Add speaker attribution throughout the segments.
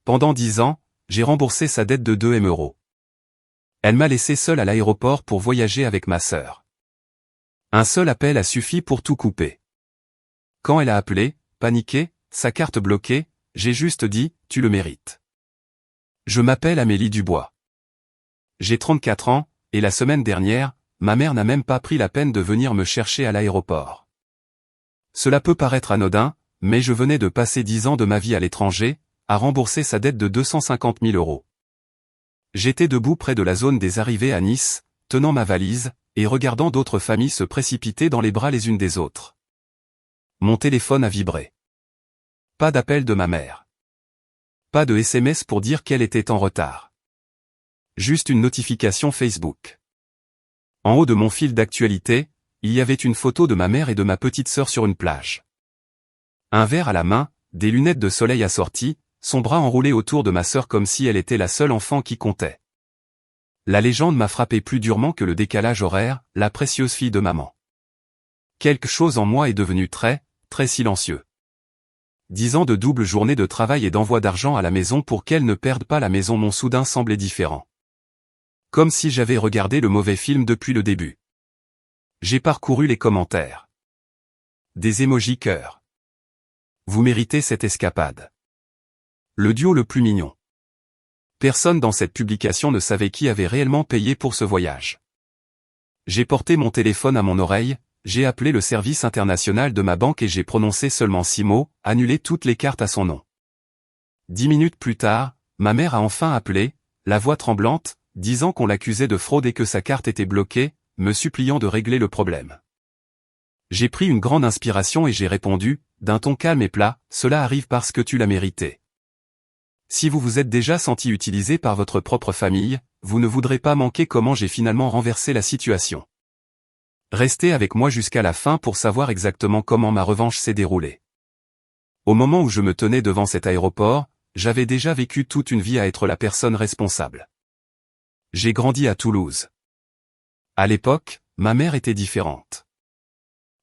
Speaker 1: Pendant 10 ans, j'ai remboursé sa dette de 2 €. Elle m'a laissé seul à l'aéroport pour voyager avec ma sœur. Un seul appel a suffi pour tout couper. Quand elle a appelé, paniquée, sa carte bloquée, j'ai juste dit « Tu le mérites ». Je m'appelle Amélie Dubois. J'ai 34 ans, et la semaine dernière, ma mère n'a même pas pris la peine de venir me chercher à l'aéroport. Cela peut paraître anodin, mais je venais de passer 10 ans de ma vie à l'étranger, à rembourser sa dette de 250 000 €. J'étais debout près de la zone des arrivées à Nice, tenant ma valise, et regardant d'autres familles se précipiter dans les bras les unes des autres. Mon téléphone a vibré. Pas d'appel de ma mère. Pas de SMS pour dire qu'elle était en retard. Juste une notification Facebook. En haut de mon fil d'actualité, il y avait une photo de ma mère et de ma petite sœur sur une plage. Un verre à la main, des lunettes de soleil assorties, son bras enroulé autour de ma sœur comme si elle était la seule enfant qui comptait. La légende m'a frappé plus durement que le décalage horaire, la précieuse fille de maman. Quelque chose en moi est devenu très silencieux. 10 ans de double journée de travail et d'envoi d'argent à la maison pour qu'elle ne perde pas la maison mon soudain semblait différent. Comme si j'avais regardé le mauvais film depuis le début. J'ai parcouru les commentaires. Des émojis cœur. Vous méritez cette escapade. Le duo le plus mignon. Personne dans cette publication ne savait qui avait réellement payé pour ce voyage. J'ai porté mon téléphone à mon oreille, j'ai appelé le service international de ma banque et j'ai prononcé seulement 6 mots, annuler toutes les cartes à son nom. 10 minutes plus tard, ma mère a enfin appelé, la voix tremblante, disant qu'on l'accusait de fraude et que sa carte était bloquée, me suppliant de régler le problème. J'ai pris une grande inspiration et j'ai répondu, d'un ton calme et plat, cela arrive parce que tu l'as mérité. Si vous vous êtes déjà senti utilisé par votre propre famille, vous ne voudrez pas manquer comment j'ai finalement renversé la situation. Restez avec moi jusqu'à la fin pour savoir exactement comment ma revanche s'est déroulée. Au moment où je me tenais devant cet aéroport, j'avais déjà vécu toute une vie à être la personne responsable. J'ai grandi à Toulouse. À l'époque, ma mère était différente.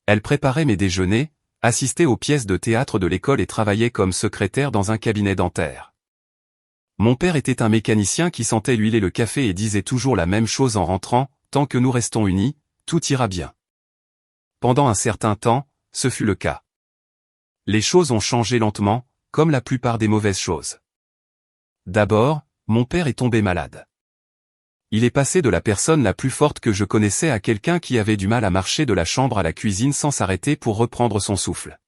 Speaker 1: Elle préparait mes déjeuners, assistait aux pièces de théâtre de l'école et travaillait comme secrétaire dans un cabinet dentaire. Mon père était un mécanicien qui sentait huiler le café et disait toujours la même chose en rentrant, tant que nous restons unis, tout ira bien. Pendant un certain temps, ce fut le cas. Les choses ont changé lentement, comme la plupart des mauvaises choses. D'abord, mon père est tombé malade. Il est passé de la personne la plus forte que je connaissais à quelqu'un qui avait du mal à marcher de la chambre à la cuisine sans s'arrêter pour reprendre son souffle.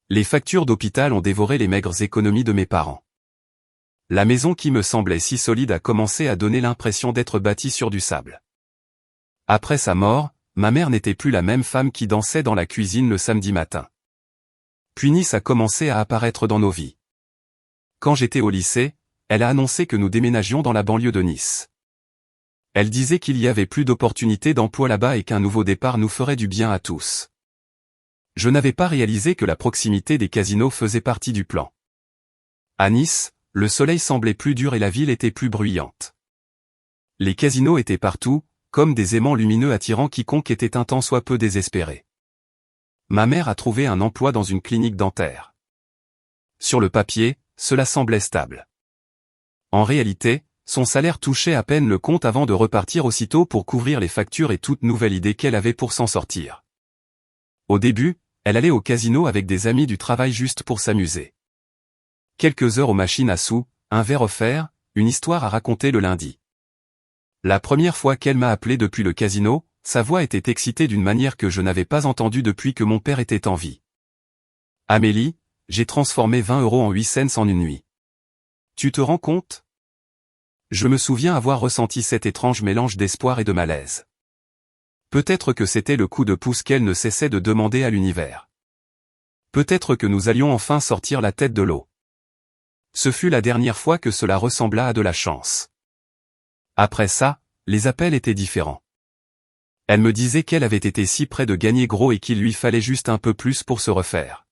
Speaker 1: Les factures d'hôpital ont dévoré les maigres économies de mes parents. La maison qui me semblait si solide a commencé à donner l'impression d'être bâtie sur du sable. Après sa mort, ma mère n'était plus la même femme qui dansait dans la cuisine le samedi matin. Puis Nice a commencé à apparaître dans nos vies. Quand j'étais au lycée, elle a annoncé que nous déménagions dans la banlieue de Nice. Elle disait qu'il y avait plus d'opportunités d'emploi là-bas et qu'un nouveau départ nous ferait du bien à tous. Je n'avais pas réalisé que la proximité des casinos faisait partie du plan. À Nice, le soleil semblait plus dur et la ville était plus bruyante. Les casinos étaient partout, comme des aimants lumineux attirant quiconque était un tant soit peu désespéré. Ma mère a trouvé un emploi dans une clinique dentaire. Sur le papier, cela semblait stable. En réalité, son salaire touchait à peine le compte avant de repartir aussitôt pour couvrir les factures et toute nouvelle idée qu'elle avait pour s'en sortir. Au début, elle allait au casino avec des amis du travail juste pour s'amuser. Quelques heures aux machines à sous, un verre offert, une histoire à raconter le lundi. La première fois qu'elle m'a appelé depuis le casino, sa voix était excitée d'une manière que je n'avais pas entendue depuis que mon père était en vie. Amélie, j'ai transformé 20 € en 8 cents en une nuit. Tu te rends compte ? Je me souviens avoir ressenti cet étrange mélange d'espoir et de malaise. Peut-être que c'était le coup de pouce qu'elle ne cessait de demander à l'univers. Peut-être que nous allions enfin sortir la tête de l'eau. Ce fut la dernière fois que cela ressembla à de la chance. Après ça, les appels étaient différents. Elle me disait qu'elle avait été si près de gagner gros et qu'il lui fallait juste un peu plus pour se refaire.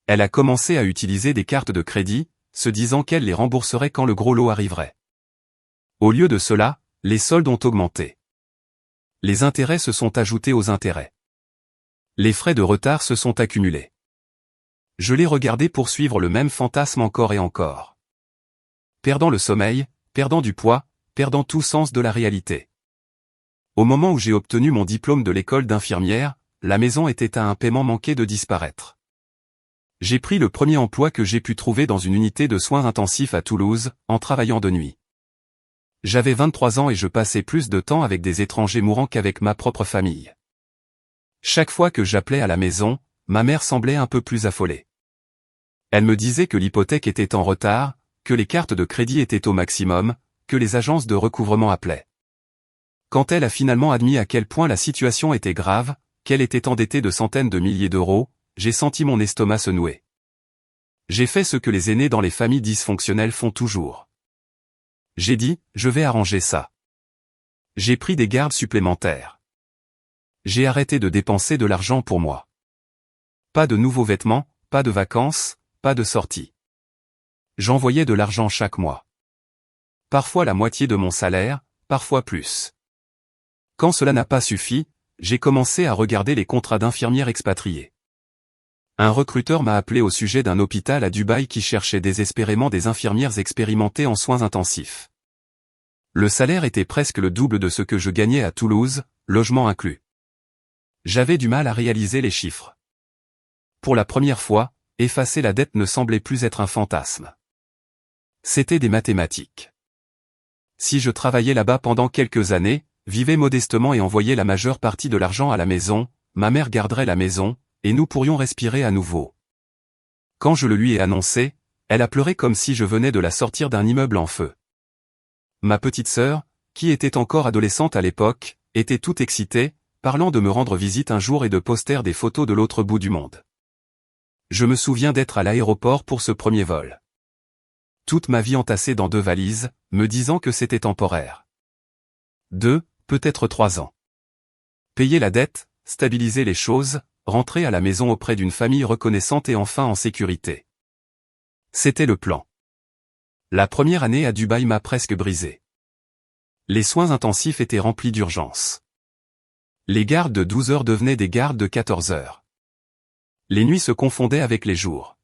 Speaker 1: Elle a commencé à utiliser des cartes de crédit, se disant qu'elle les rembourserait quand le gros lot arriverait. Au lieu de cela, les soldes ont augmenté. Les intérêts se sont ajoutés aux intérêts. Les frais de retard se sont accumulés. Je l'ai regardé poursuivre le même fantasme encore et encore. perdant le sommeil, perdant du poids, perdant tout sens de la réalité. Au moment où j'ai obtenu mon diplôme de l'école d'infirmière, la maison était à un paiement manqué de disparaître. J'ai pris le premier emploi que j'ai pu trouver dans une unité de soins intensifs à Toulouse, en travaillant de nuit. J'avais 23 ans et je passais plus de temps avec des étrangers mourants qu'avec ma propre famille. Chaque fois que j'appelais à la maison, ma mère semblait un peu plus affolée. Elle me disait que l'hypothèque était en retard, que les cartes de crédit étaient au maximum, que les agences de recouvrement appelaient. Quand elle a finalement admis à quel point la situation était grave, qu'elle était endettée de centaines de milliers d'euros, j'ai senti mon estomac se nouer. J'ai fait ce que les aînés dans les familles dysfonctionnelles font toujours. J'ai dit, je vais arranger ça. J'ai pris des gardes supplémentaires. J'ai arrêté de dépenser de l'argent pour moi. Pas de nouveaux vêtements, pas de vacances, pas de sorties. J'envoyais de l'argent chaque mois. Parfois la moitié de mon salaire, parfois plus. Quand cela n'a pas suffi, j'ai commencé à regarder les contrats d'infirmières expatriées. Un recruteur m'a appelé au sujet d'un hôpital à Dubaï qui cherchait désespérément des infirmières expérimentées en soins intensifs. Le salaire était presque le double de ce que je gagnais à Toulouse, logement inclus. J'avais du mal à réaliser les chiffres. Pour la première fois, effacer la dette ne semblait plus être un fantasme. C'était des mathématiques. Si je travaillais là-bas pendant quelques années, vivais modestement et envoyais la majeure partie de l'argent à la maison, ma mère garderait la maison, et nous pourrions respirer à nouveau. Quand je le lui ai annoncé, elle a pleuré comme si je venais de la sortir d'un immeuble en feu. Ma petite sœur, qui était encore adolescente à l'époque, était toute excitée, parlant de me rendre visite un jour et de poster des photos de l'autre bout du monde. Je me souviens d'être à l'aéroport pour ce premier vol. Toute ma vie entassée dans 2 valises, me disant que c'était temporaire. 2, peut-être 3 ans. Payer la dette, stabiliser les choses, rentrer à la maison auprès d'une famille reconnaissante et enfin en sécurité. C'était le plan. La première année à Dubaï m'a presque brisé. Les soins intensifs étaient remplis d'urgence. Les gardes de 12 heures devenaient des gardes de 14 heures. Les nuits se confondaient avec les jours.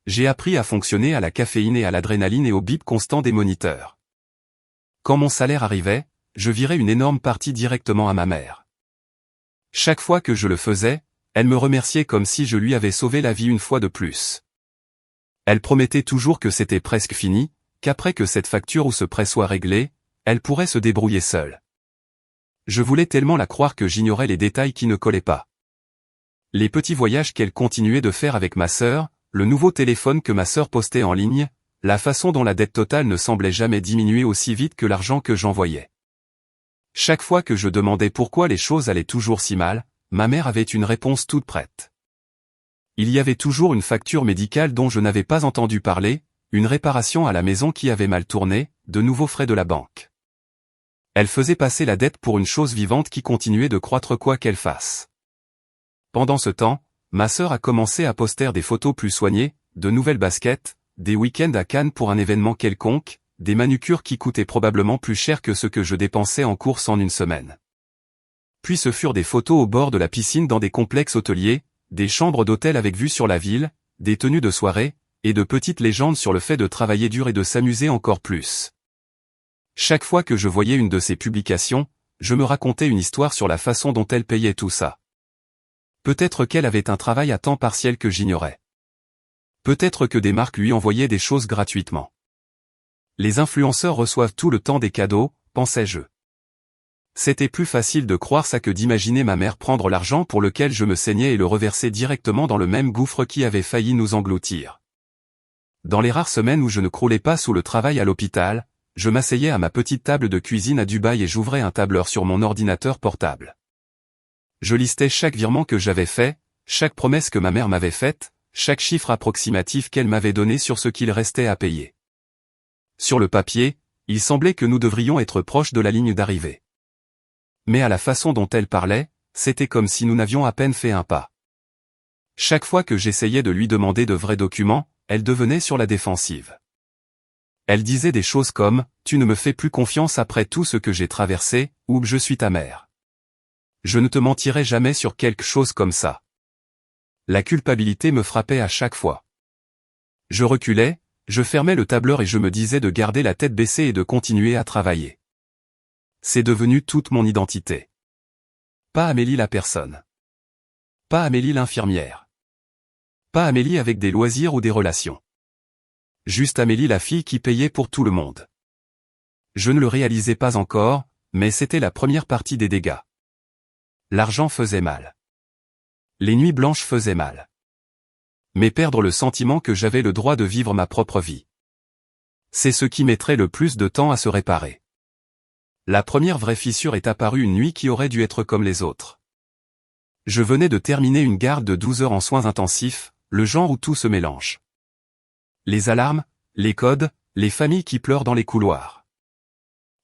Speaker 1: J'ai appris à fonctionner à la caféine et à l'adrénaline et au bip constant des moniteurs. Quand mon salaire arrivait, je virais une énorme partie directement à ma mère. Chaque fois que je le faisais, elle me remerciait comme si je lui avais sauvé la vie une fois de plus. Elle promettait toujours que c'était presque fini, qu'après que cette facture ou ce prêt soit réglé, elle pourrait se débrouiller seule. Je voulais tellement la croire que j'ignorais les détails qui ne collaient pas. Les petits voyages qu'elle continuait de faire avec ma sœur, le nouveau téléphone que ma sœur postait en ligne, la façon dont la dette totale ne semblait jamais diminuer aussi vite que l'argent que j'envoyais. Chaque fois que je demandais pourquoi les choses allaient toujours si mal, ma mère avait une réponse toute prête. Il y avait toujours une facture médicale dont je n'avais pas entendu parler, une réparation à la maison qui avait mal tourné, de nouveaux frais de la banque. Elle faisait passer la dette pour une chose vivante qui continuait de croître quoi qu'elle fasse. Pendant ce temps, ma sœur a commencé à poster des photos plus soignées, de nouvelles baskets, des week-ends à Cannes pour un événement quelconque, des manucures qui coûtaient probablement plus cher que ce que je dépensais en courses en une semaine. Puis ce furent des photos au bord de la piscine dans des complexes hôteliers, des chambres d'hôtel avec vue sur la ville, des tenues de soirée, et de petites légendes sur le fait de travailler dur et de s'amuser encore plus. Chaque fois que je voyais une de ces publications, je me racontais une histoire sur la façon dont elle payait tout ça. Peut-être qu'elle avait un travail à temps partiel que j'ignorais. Peut-être que des marques lui envoyaient des choses gratuitement. Les influenceurs reçoivent tout le temps des cadeaux, pensais-je. C'était plus facile de croire ça que d'imaginer ma mère prendre l'argent pour lequel je me saignais et le reverser directement dans le même gouffre qui avait failli nous engloutir. Dans les rares semaines où je ne croulais pas sous le travail à l'hôpital, je m'asseyais à ma petite table de cuisine à Dubaï et j'ouvrais un tableur sur mon ordinateur portable. Je listais chaque virement que j'avais fait, chaque promesse que ma mère m'avait faite, chaque chiffre approximatif qu'elle m'avait donné sur ce qu'il restait à payer. Sur le papier, il semblait que nous devrions être proches de la ligne d'arrivée. Mais à la façon dont elle parlait, c'était comme si nous n'avions à peine fait un pas. Chaque fois que j'essayais de lui demander de vrais documents, elle devenait sur la défensive. Elle disait des choses comme « Tu ne me fais plus confiance après tout ce que j'ai traversé » ou « Je suis ta mère. » Je ne te mentirai jamais sur quelque chose comme ça. La culpabilité me frappait à chaque fois. Je reculais, Je fermais le tableur et je me disais de garder la tête baissée et de continuer à travailler. C'est devenu toute mon identité. Pas Amélie la personne. Pas Amélie l'infirmière. Pas Amélie avec des loisirs ou des relations. Juste Amélie la fille qui payait pour tout le monde. Je ne le réalisais pas encore, mais c'était la première partie des dégâts. L'argent faisait mal. Les nuits blanches faisaient mal. Mais perdre le sentiment que j'avais le droit de vivre ma propre vie. C'est ce qui mettrait le plus de temps à se réparer. La première vraie fissure est apparue une nuit qui aurait dû être comme les autres. Je venais de terminer une garde de 12 heures en soins intensifs, le genre où tout se mélange. Les alarmes, les codes, les familles qui pleurent dans les couloirs.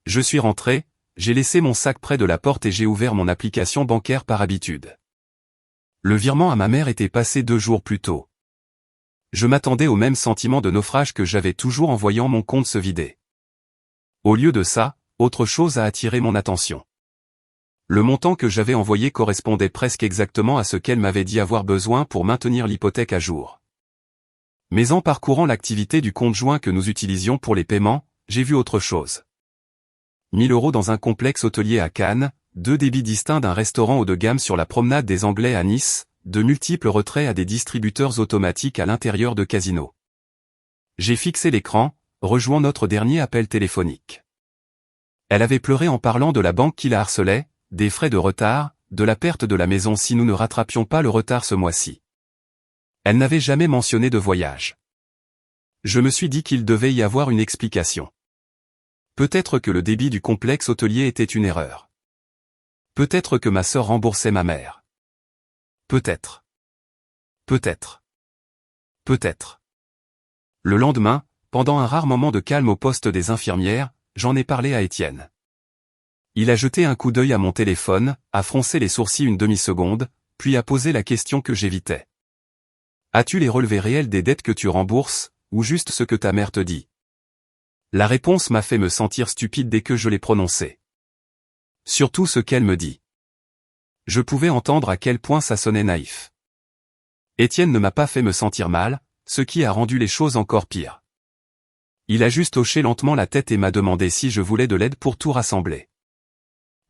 Speaker 1: Je suis rentré, j'ai laissé mon sac près de la porte et j'ai ouvert mon application bancaire par habitude. Le virement à ma mère était passé 2 jours plus tôt. Je m'attendais au même sentiment de naufrage que j'avais toujours en voyant mon compte se vider. Au lieu de ça, autre chose a attiré mon attention. Le montant que j'avais envoyé correspondait presque exactement à ce qu'elle m'avait dit avoir besoin pour maintenir l'hypothèque à jour. Mais en parcourant l'activité du compte joint que nous utilisions pour les paiements, j'ai vu autre chose. 1000 € dans un complexe hôtelier à Cannes, 2 débits distincts d'un restaurant haut de gamme sur la promenade des Anglais à Nice, de multiples retraits à des distributeurs automatiques à l'intérieur de casinos. J'ai fixé l'écran, rejoint notre dernier appel téléphonique. Elle avait pleuré en parlant de la banque qui la harcelait, des frais de retard, de la perte de la maison si nous ne rattrapions pas le retard ce mois-ci. Elle n'avait jamais mentionné de voyage. Je me suis dit qu'il devait y avoir une explication. Peut-être que le débit du complexe hôtelier était une erreur. Peut-être que ma sœur remboursait ma mère. Peut-être. Peut-être. Peut-être. Le lendemain, pendant un rare moment de calme au poste des infirmières, j'en ai parlé à Étienne. Il a jeté un coup d'œil à mon téléphone, a froncé les sourcils une demi-seconde, puis a posé la question que j'évitais. As-tu les relevés réels des dettes que tu rembourses, ou juste ce que ta mère te dit? La réponse m'a fait me sentir stupide dès que je l'ai prononcée. Surtout ce qu'elle me dit. Je pouvais entendre à quel point ça sonnait naïf. Étienne ne m'a pas fait me sentir mal, ce qui a rendu les choses encore pires. Il a juste hoché lentement la tête et m'a demandé si je voulais de l'aide pour tout rassembler.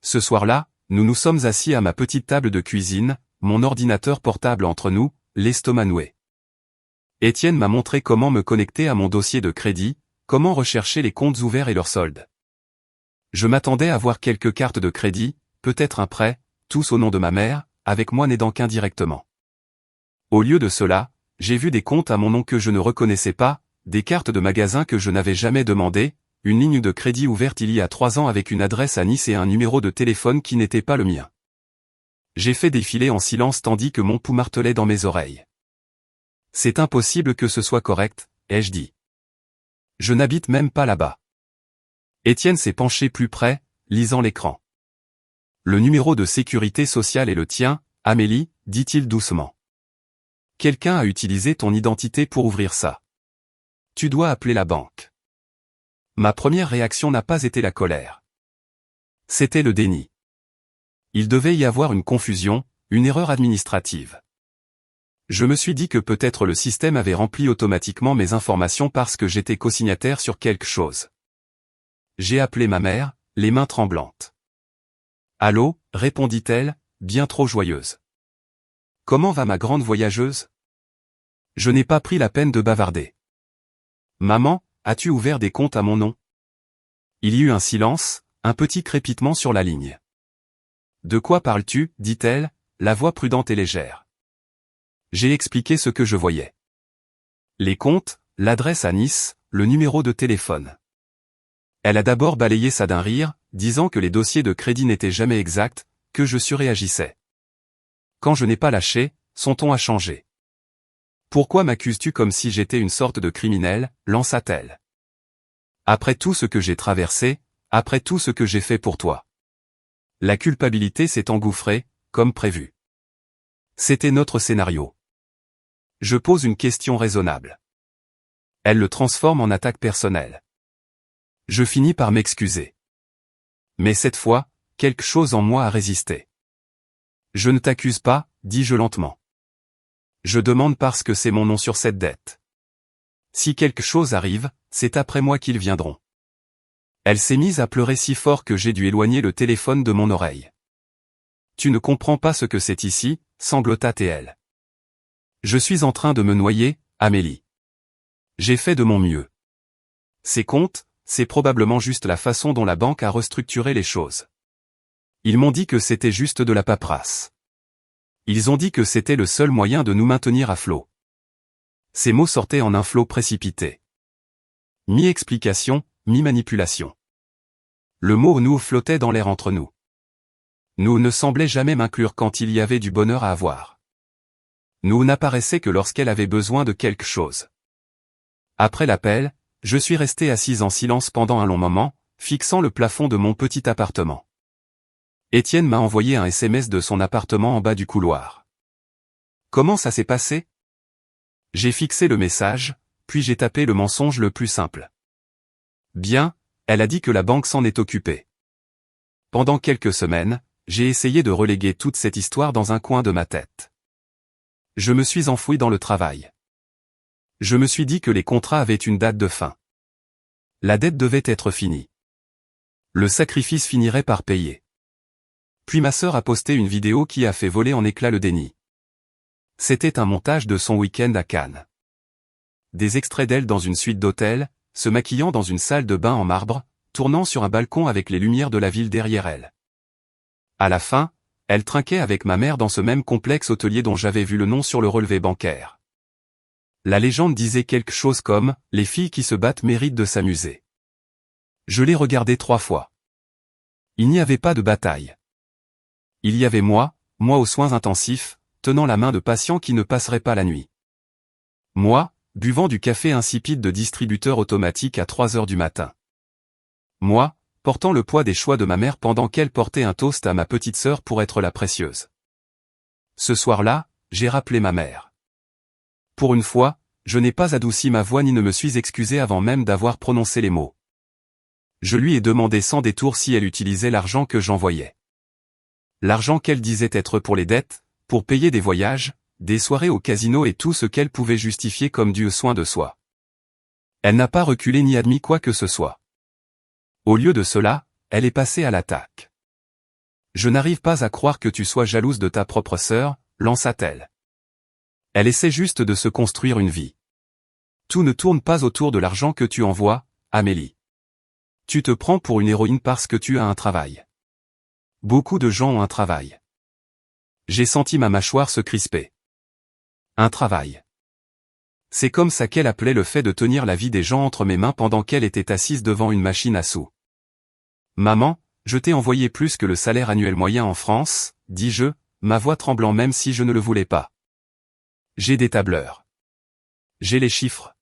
Speaker 1: Ce soir-là, nous nous sommes assis à ma petite table de cuisine, mon ordinateur portable entre nous, l'estomac noué. Étienne m'a montré comment me connecter à mon dossier de crédit, comment rechercher les comptes ouverts et leurs soldes. Je m'attendais à voir quelques cartes de crédit, peut-être un prêt, tous au nom de ma mère, avec moi n'aidant qu'indirectement. Au lieu de cela, j'ai vu des comptes à mon nom que je ne reconnaissais pas, des cartes de magasins que je n'avais jamais demandées, une ligne de crédit ouverte il y a 3 ans avec une adresse à Nice et un numéro de téléphone qui n'était pas le mien. J'ai fait défiler en silence tandis que mon pouls martelait dans mes oreilles. C'est impossible que ce soit correct, ai-je dit. Je n'habite même pas là-bas. Étienne s'est penché plus près, lisant l'écran. Le numéro de sécurité sociale est le tien, Amélie, dit-il doucement. Quelqu'un a utilisé ton identité pour ouvrir ça. Tu dois appeler la banque. Ma première réaction n'a pas été la colère. C'était le déni. Il devait y avoir une confusion, une erreur administrative. Je me suis dit que peut-être le système avait rempli automatiquement mes informations parce que j'étais co-signataire sur quelque chose. J'ai appelé ma mère, les mains tremblantes. Allô, répondit-elle, bien trop joyeuse. Comment va ma grande voyageuse? Je n'ai pas pris la peine de bavarder. Maman, as-tu ouvert des comptes à mon nom? Il y eut un silence, un petit crépitement sur la ligne. De quoi parles-tu, dit-elle, la voix prudente et légère. J'ai expliqué ce que je voyais. Les comptes, l'adresse à Nice, le numéro de téléphone. Elle a d'abord balayé ça d'un rire, disant que les dossiers de crédit n'étaient jamais exacts, que je surréagissais. Quand je n'ai pas lâché, son ton a changé. Pourquoi m'accuses-tu comme si j'étais une sorte de criminel, lança-t-elle. Après tout ce que j'ai traversé, après tout ce que j'ai fait pour toi. La culpabilité s'est engouffrée, comme prévu. C'était notre scénario. Je pose une question raisonnable. Elle le transforme en attaque personnelle. Je finis par m'excuser. Mais cette fois, quelque chose en moi a résisté. Je ne t'accuse pas, dis-je lentement. Je demande parce que c'est mon nom sur cette dette. Si quelque chose arrive, c'est après moi qu'ils viendront. Elle s'est mise à pleurer si fort que j'ai dû éloigner le téléphone de mon oreille. Tu ne comprends pas ce que c'est ici, sanglota-t-elle. Je suis en train de me noyer, Amélie. J'ai fait de mon mieux. Ces comptes, c'est probablement juste la façon dont la banque a restructuré les choses. Ils m'ont dit que c'était juste de la paperasse. Ils ont dit que c'était le seul moyen de nous maintenir à flot. Ces mots sortaient en un flot précipité. Mi-explication, mi-manipulation. Le mot « nous » flottait dans l'air entre nous. Nous ne semblait jamais m'inclure quand il y avait du bonheur à avoir. Nous n'apparaissait que lorsqu'elle avait besoin de quelque chose. Après l'appel, je suis resté assise en silence pendant un long moment, fixant le plafond de mon petit appartement. Étienne m'a envoyé un SMS de son appartement en bas du couloir. Comment ça s'est passé? J'ai fixé le message, puis j'ai tapé le mensonge le plus simple. Bien, elle a dit que la banque s'en est occupée. Pendant quelques semaines, j'ai essayé de reléguer toute cette histoire dans un coin de ma tête. Je me suis enfoui dans le travail. Je me suis dit que les contrats avaient une date de fin. La dette devait être finie. Le sacrifice finirait par payer. Puis ma sœur a posté une vidéo qui a fait voler en éclats le déni. C'était un montage de son week-end à Cannes. Des extraits d'elle dans une suite d'hôtels, se maquillant dans une salle de bain en marbre, tournant sur un balcon avec les lumières de la ville derrière elle. À la fin, elle trinquait avec ma mère dans ce même complexe hôtelier dont j'avais vu le nom sur le relevé bancaire. La légende disait quelque chose comme « Les filles qui se battent méritent de s'amuser ». Je l'ai regardé 3 fois. Il n'y avait pas de bataille. Il y avait moi aux soins intensifs, tenant la main de patients qui ne passeraient pas la nuit. Moi, buvant du café insipide de distributeur automatique à 3 heures du matin. Moi, portant le poids des choix de ma mère pendant qu'elle portait un toast à ma petite sœur pour être la précieuse. Ce soir-là, j'ai rappelé ma mère. Pour une fois, je n'ai pas adouci ma voix ni ne me suis excusé avant même d'avoir prononcé les mots. Je lui ai demandé sans détour si elle utilisait l'argent que j'envoyais. L'argent qu'elle disait être pour les dettes, pour payer des voyages, des soirées au casino et tout ce qu'elle pouvait justifier comme dû soin de soi. Elle n'a pas reculé ni admis quoi que ce soit. Au lieu de cela, elle est passée à l'attaque. Je n'arrive pas à croire que tu sois jalouse de ta propre sœur, lança-t-elle. Elle essaie juste de se construire une vie. Tout ne tourne pas autour de l'argent que tu envoies, Amélie. Tu te prends pour une héroïne parce que tu as un travail. Beaucoup de gens ont un travail. J'ai senti ma mâchoire se crisper. Un travail. C'est comme ça qu'elle appelait le fait de tenir la vie des gens entre mes mains pendant qu'elle était assise devant une machine à sous. Maman, je t'ai envoyé plus que le salaire annuel moyen en France, dis-je, ma voix tremblant même si je ne le voulais pas. J'ai des tableurs. J'ai les chiffres.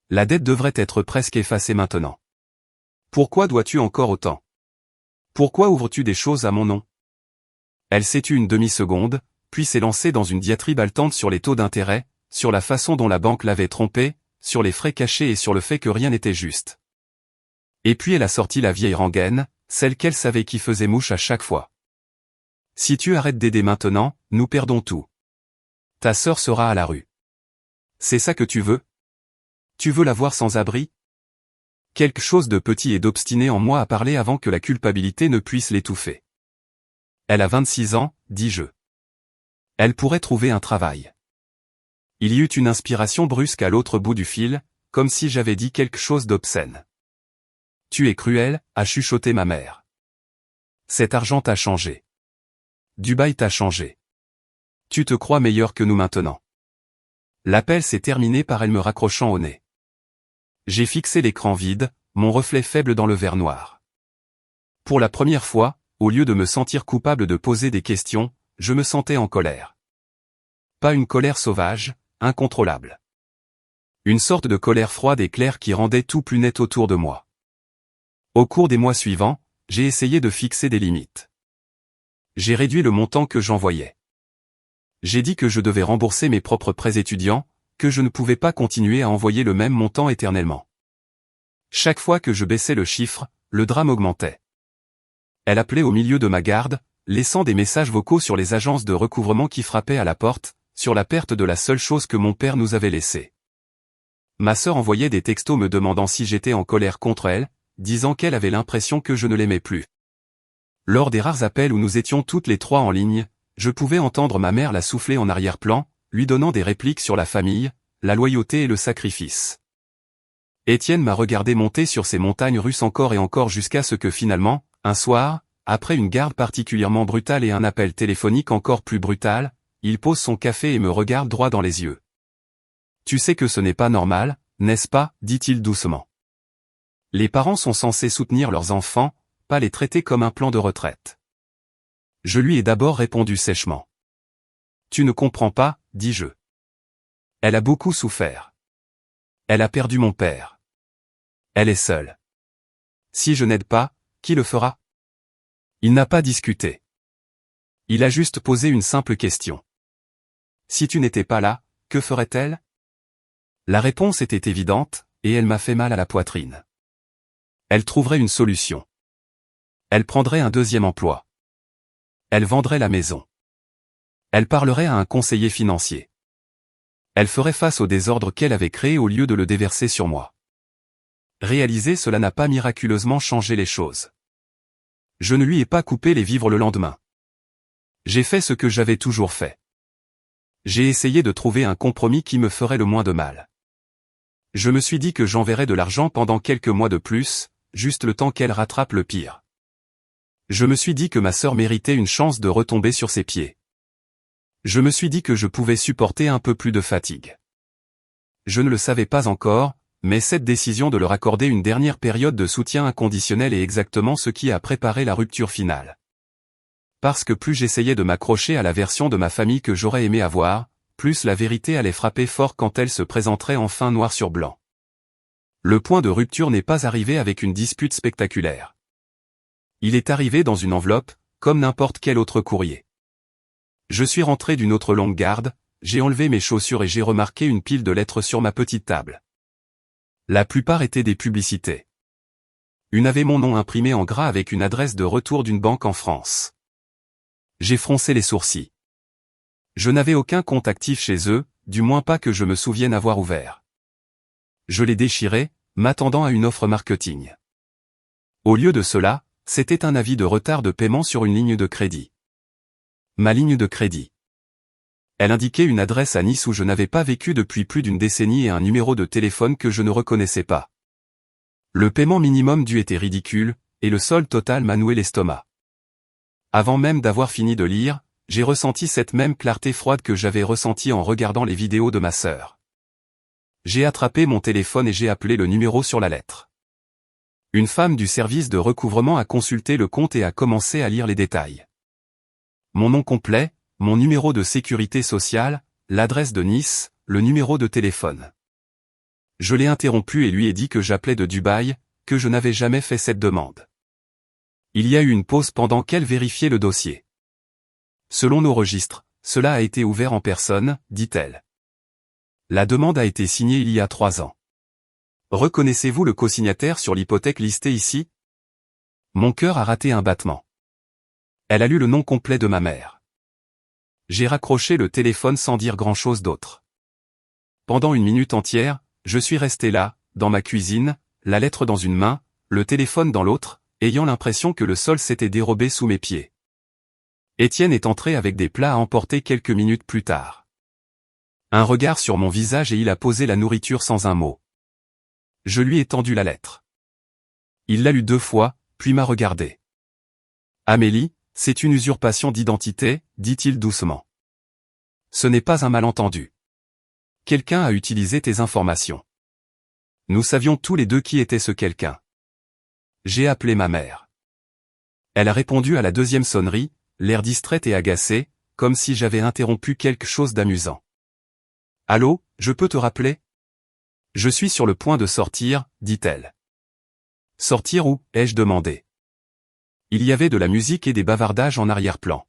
Speaker 1: La dette devrait être presque effacée maintenant. Pourquoi dois-tu encore autant? Pourquoi ouvres-tu des choses à mon nom? Elle s'est tue une demi-seconde, puis s'est lancée dans une diatribe haletante sur les taux d'intérêt, sur la façon dont la banque l'avait trompée, sur les frais cachés et sur le fait que rien n'était juste. Et puis elle a sorti la vieille rengaine, celle qu'elle savait qui faisait mouche à chaque fois. Si tu arrêtes d'aider maintenant, nous perdons tout. Ta sœur sera à la rue. C'est ça que tu veux? Tu veux la voir sans abri? Quelque chose de petit et d'obstiné en moi a parlé avant que la culpabilité ne puisse l'étouffer. Elle a 26 ans, dis-je. Elle pourrait trouver un travail. Il y eut une inspiration brusque à l'autre bout du fil, comme si j'avais dit quelque chose d'obscène. Tu es cruel, a chuchoté ma mère. Cet argent t'a changé. Dubaï t'a changé. Tu te crois meilleur que nous maintenant. L'appel s'est terminé par elle me raccrochant au nez. J'ai fixé l'écran vide, mon reflet faible dans le verre noir. Pour la première fois, au lieu de me sentir coupable de poser des questions, je me sentais en colère. Pas une colère sauvage, incontrôlable. Une sorte de colère froide et claire qui rendait tout plus net autour de moi. Au cours des mois suivants, j'ai essayé de fixer des limites. J'ai réduit le montant que j'envoyais. J'ai dit que je devais rembourser mes propres prêts étudiants, que je ne pouvais pas continuer à envoyer le même montant éternellement. Chaque fois que je baissais le chiffre, le drame augmentait. Elle appelait au milieu de ma garde, laissant des messages vocaux sur les agences de recouvrement qui frappaient à la porte, sur la perte de la seule chose que mon père nous avait laissée. Ma sœur envoyait des textos me demandant si j'étais en colère contre elle, disant qu'elle avait l'impression que je ne l'aimais plus. Lors des rares appels où nous étions toutes les trois en ligne, je pouvais entendre ma mère la souffler en arrière-plan, lui donnant des répliques sur la famille, la loyauté et le sacrifice. Étienne m'a regardé monter sur ces montagnes russes encore et encore jusqu'à ce que finalement, un soir, après une garde particulièrement brutale et un appel téléphonique encore plus brutal, il pose son café et me regarde droit dans les yeux. « Tu sais que ce n'est pas normal, n'est-ce pas ?» dit-il doucement. Les parents sont censés soutenir leurs enfants, pas les traiter comme un plan de retraite. Je lui ai d'abord répondu sèchement. « Tu ne comprends pas, dis-je. Elle a beaucoup souffert. Elle a perdu mon père. Elle est seule. Si je n'aide pas, qui le fera ? » Il n'a pas discuté. Il a juste posé une simple question. « Si tu n'étais pas là, que ferait-elle » La réponse était évidente, et elle m'a fait mal à la poitrine. Elle trouverait une solution. Elle prendrait un deuxième emploi. Elle vendrait la maison. Elle parlerait à un conseiller financier. Elle ferait face au désordre qu'elle avait créé au lieu de le déverser sur moi. Réaliser cela n'a pas miraculeusement changé les choses. Je ne lui ai pas coupé les vivres le lendemain. J'ai fait ce que j'avais toujours fait. J'ai essayé de trouver un compromis qui me ferait le moins de mal. Je me suis dit que j'enverrais de l'argent pendant quelques mois de plus, juste le temps qu'elle rattrape le pire. Je me suis dit que ma sœur méritait une chance de retomber sur ses pieds. Je me suis dit que je pouvais supporter un peu plus de fatigue. Je ne le savais pas encore, mais cette décision de leur accorder une dernière période de soutien inconditionnel est exactement ce qui a préparé la rupture finale. Parce que plus j'essayais de m'accrocher à la version de ma famille que j'aurais aimé avoir, plus la vérité allait frapper fort quand elle se présenterait enfin noir sur blanc. Le point de rupture n'est pas arrivé avec une dispute spectaculaire. Il est arrivé dans une enveloppe, comme n'importe quel autre courrier. Je suis rentré d'une autre longue garde, j'ai enlevé mes chaussures et j'ai remarqué une pile de lettres sur ma petite table. La plupart étaient des publicités. Une avait mon nom imprimé en gras avec une adresse de retour d'une banque en France. J'ai froncé les sourcils. Je n'avais aucun compte actif chez eux, du moins pas que je me souvienne avoir ouvert. Je les déchirai, m'attendant à une offre marketing. Au lieu de cela, c'était un avis de retard de paiement sur une ligne de crédit. Ma ligne de crédit. Elle indiquait une adresse à Nice où je n'avais pas vécu depuis plus d'une décennie et un numéro de téléphone que je ne reconnaissais pas. Le paiement minimum dû était ridicule, et le solde total m'a noué l'estomac. Avant même d'avoir fini de lire, j'ai ressenti cette même clarté froide que j'avais ressentie en regardant les vidéos de ma sœur. J'ai attrapé mon téléphone et j'ai appelé le numéro sur la lettre. Une femme du service de recouvrement a consulté le compte et a commencé à lire les détails. Mon nom complet, mon numéro de sécurité sociale, l'adresse de Nice, le numéro de téléphone. Je l'ai interrompu et lui ai dit que j'appelais de Dubaï, que je n'avais jamais fait cette demande. Il y a eu une pause pendant qu'elle vérifiait le dossier. Selon nos registres, cela a été ouvert en personne, dit-elle. La demande a été signée il y a 3 ans. Reconnaissez-vous le cosignataire sur l'hypothèque listée ici ? Mon cœur a raté un battement. Elle a lu le nom complet de ma mère. J'ai raccroché le téléphone sans dire grand-chose d'autre. Pendant une minute entière, je suis resté là, dans ma cuisine, la lettre dans une main, le téléphone dans l'autre, ayant l'impression que le sol s'était dérobé sous mes pieds. Étienne est entré avec des plats à emporter quelques minutes plus tard. Un regard sur mon visage et il a posé la nourriture sans un mot. Je lui ai tendu la lettre. Il l'a lue 2 fois, puis m'a regardé. « Amélie, c'est une usurpation d'identité, dit-il doucement. Ce n'est pas un malentendu. Quelqu'un a utilisé tes informations. Nous savions tous les deux qui était ce quelqu'un. J'ai appelé ma mère. Elle a répondu à la 2e sonnerie, l'air distraite et agacée, comme si j'avais interrompu quelque chose d'amusant. « Allô, je peux te rappeler ? Je suis sur le point de sortir, dit-elle. « Sortir où ? ai-je demandé. Il y avait de la musique et des bavardages en arrière-plan.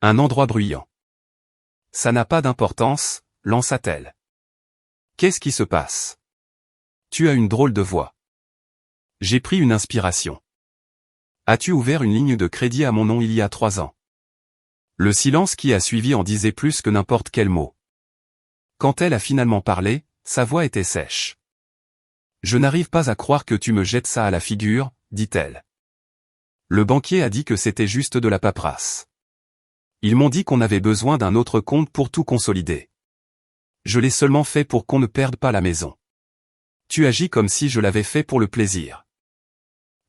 Speaker 1: Un endroit bruyant. Ça n'a pas d'importance, lança-t-elle. Qu'est-ce qui se passe ? Tu as une drôle de voix. J'ai pris une inspiration. As-tu ouvert une ligne de crédit à mon nom il y a 3 ans ? Le silence qui a suivi en disait plus que n'importe quel mot. Quand elle a finalement parlé, sa voix était sèche. Je n'arrive pas à croire que tu me jettes ça à la figure, dit-elle. Le banquier a dit que c'était juste de la paperasse. Ils m'ont dit qu'on avait besoin d'un autre compte pour tout consolider. Je l'ai seulement fait pour qu'on ne perde pas la maison. Tu agis comme si je l'avais fait pour le plaisir.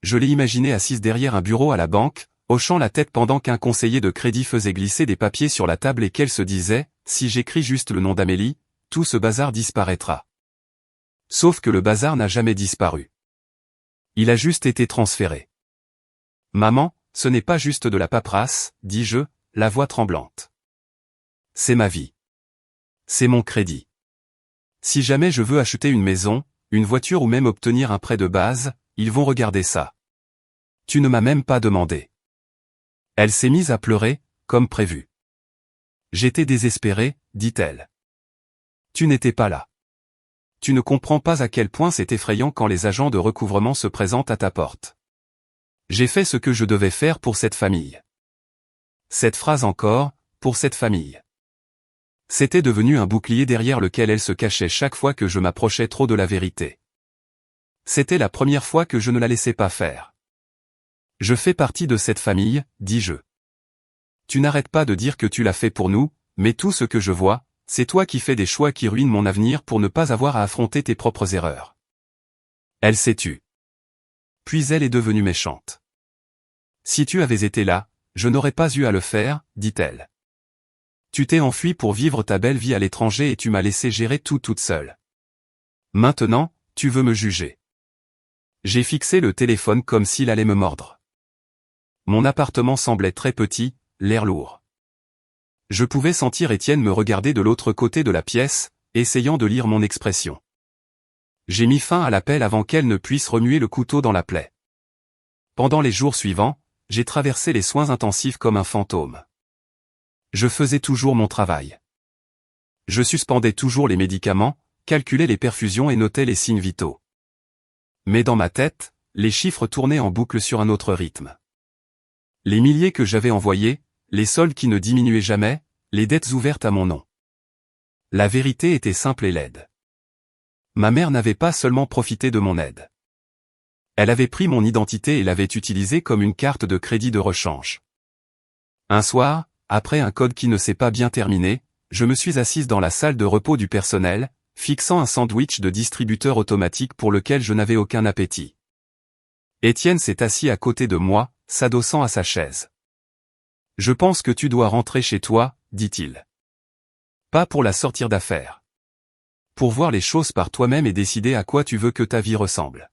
Speaker 1: Je l'ai imaginée assise derrière un bureau à la banque, hochant la tête pendant qu'un conseiller de crédit faisait glisser des papiers sur la table et qu'elle se disait, si j'écris juste le nom d'Amélie, tout ce bazar disparaîtra. Sauf que le bazar n'a jamais disparu. Il a juste été transféré. Maman, ce n'est pas juste de la paperasse, dis-je, la voix tremblante. C'est ma vie. C'est mon crédit. Si jamais je veux acheter une maison, une voiture ou même obtenir un prêt de base, ils vont regarder ça. Tu ne m'as même pas demandé. Elle s'est mise à pleurer, comme prévu. J'étais désespérée, dit-elle. Tu n'étais pas là. Tu ne comprends pas à quel point c'est effrayant quand les agents de recouvrement se présentent à ta porte. J'ai fait ce que je devais faire pour cette famille. Cette phrase encore, pour cette famille. C'était devenu un bouclier derrière lequel elle se cachait chaque fois que je m'approchais trop de la vérité. C'était la première fois que je ne la laissais pas faire. Je fais partie de cette famille, dis-je. Tu n'arrêtes pas de dire que tu l'as fait pour nous, mais tout ce que je vois, c'est toi qui fais des choix qui ruinent mon avenir pour ne pas avoir à affronter tes propres erreurs. Elle s'est tue. Puis elle est devenue méchante. Si tu avais été là, je n'aurais pas eu à le faire, dit-elle. Tu t'es enfui pour vivre ta belle vie à l'étranger et tu m'as laissé gérer tout toute seule. Maintenant, tu veux me juger. J'ai fixé le téléphone comme s'il allait me mordre. Mon appartement semblait très petit, l'air lourd. Je pouvais sentir Étienne me regarder de l'autre côté de la pièce, essayant de lire mon expression. J'ai mis fin à l'appel avant qu'elle ne puisse remuer le couteau dans la plaie. Pendant les jours suivants, j'ai traversé les soins intensifs comme un fantôme. Je faisais toujours mon travail. Je suspendais toujours les médicaments, calculais les perfusions et notais les signes vitaux. Mais dans ma tête, les chiffres tournaient en boucle sur un autre rythme. Les milliers que j'avais envoyés, les soldes qui ne diminuaient jamais, les dettes ouvertes à mon nom. La vérité était simple et laide. Ma mère n'avait pas seulement profité de mon aide. Elle avait pris mon identité et l'avait utilisée comme une carte de crédit de rechange. Un soir, après un code qui ne s'est pas bien terminé, je me suis assise dans la salle de repos du personnel, fixant un sandwich de distributeur automatique pour lequel je n'avais aucun appétit. Étienne s'est assis à côté de moi, s'adossant à sa chaise. « Je pense que tu dois rentrer chez toi, dit-il. Pas pour la sortir d'affaires. Pour voir les choses par toi-même et décider à quoi tu veux que ta vie ressemble. »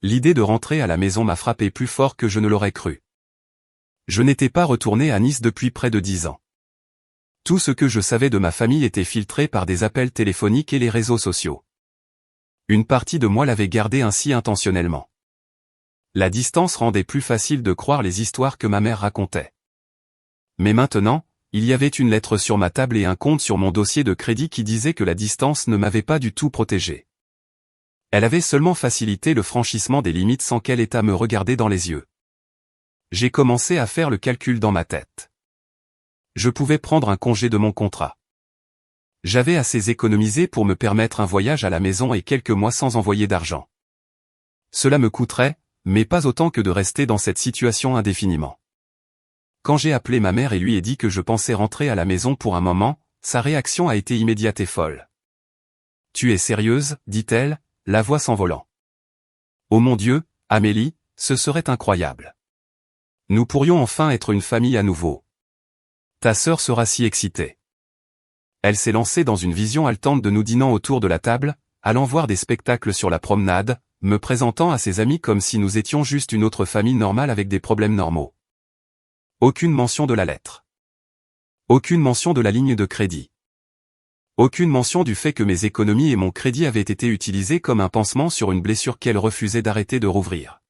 Speaker 1: L'idée de rentrer à la maison m'a frappé plus fort que je ne l'aurais cru. Je n'étais pas retourné à Nice depuis près de 10 ans. Tout ce que je savais de ma famille était filtré par des appels téléphoniques et les réseaux sociaux. Une partie de moi l'avait gardé ainsi intentionnellement. La distance rendait plus facile de croire les histoires que ma mère racontait. Mais maintenant, il y avait une lettre sur ma table et un compte sur mon dossier de crédit qui disait que la distance ne m'avait pas du tout protégé. Elle avait seulement facilité le franchissement des limites sans qu'elle ait à me regarder dans les yeux. J'ai commencé à faire le calcul dans ma tête. Je pouvais prendre un congé de mon contrat. J'avais assez économisé pour me permettre un voyage à la maison et quelques mois sans envoyer d'argent. Cela me coûterait, mais pas autant que de rester dans cette situation indéfiniment. Quand j'ai appelé ma mère et lui ai dit que je pensais rentrer à la maison pour un moment, sa réaction a été immédiate et folle. « Tu es sérieuse ?» dit-elle, la voix s'envolant. « Oh mon Dieu, Amélie, ce serait incroyable. Nous pourrions enfin être une famille à nouveau. Ta sœur sera si excitée. » Elle s'est lancée dans une vision haletante de nous dînant autour de la table, allant voir des spectacles sur la promenade, me présentant à ses amis comme si nous étions juste une autre famille normale avec des problèmes normaux. Aucune mention de la lettre. Aucune mention de la ligne de crédit. Aucune mention du fait que mes économies et mon crédit avaient été utilisés comme un pansement sur une blessure qu'elle refusait d'arrêter de rouvrir.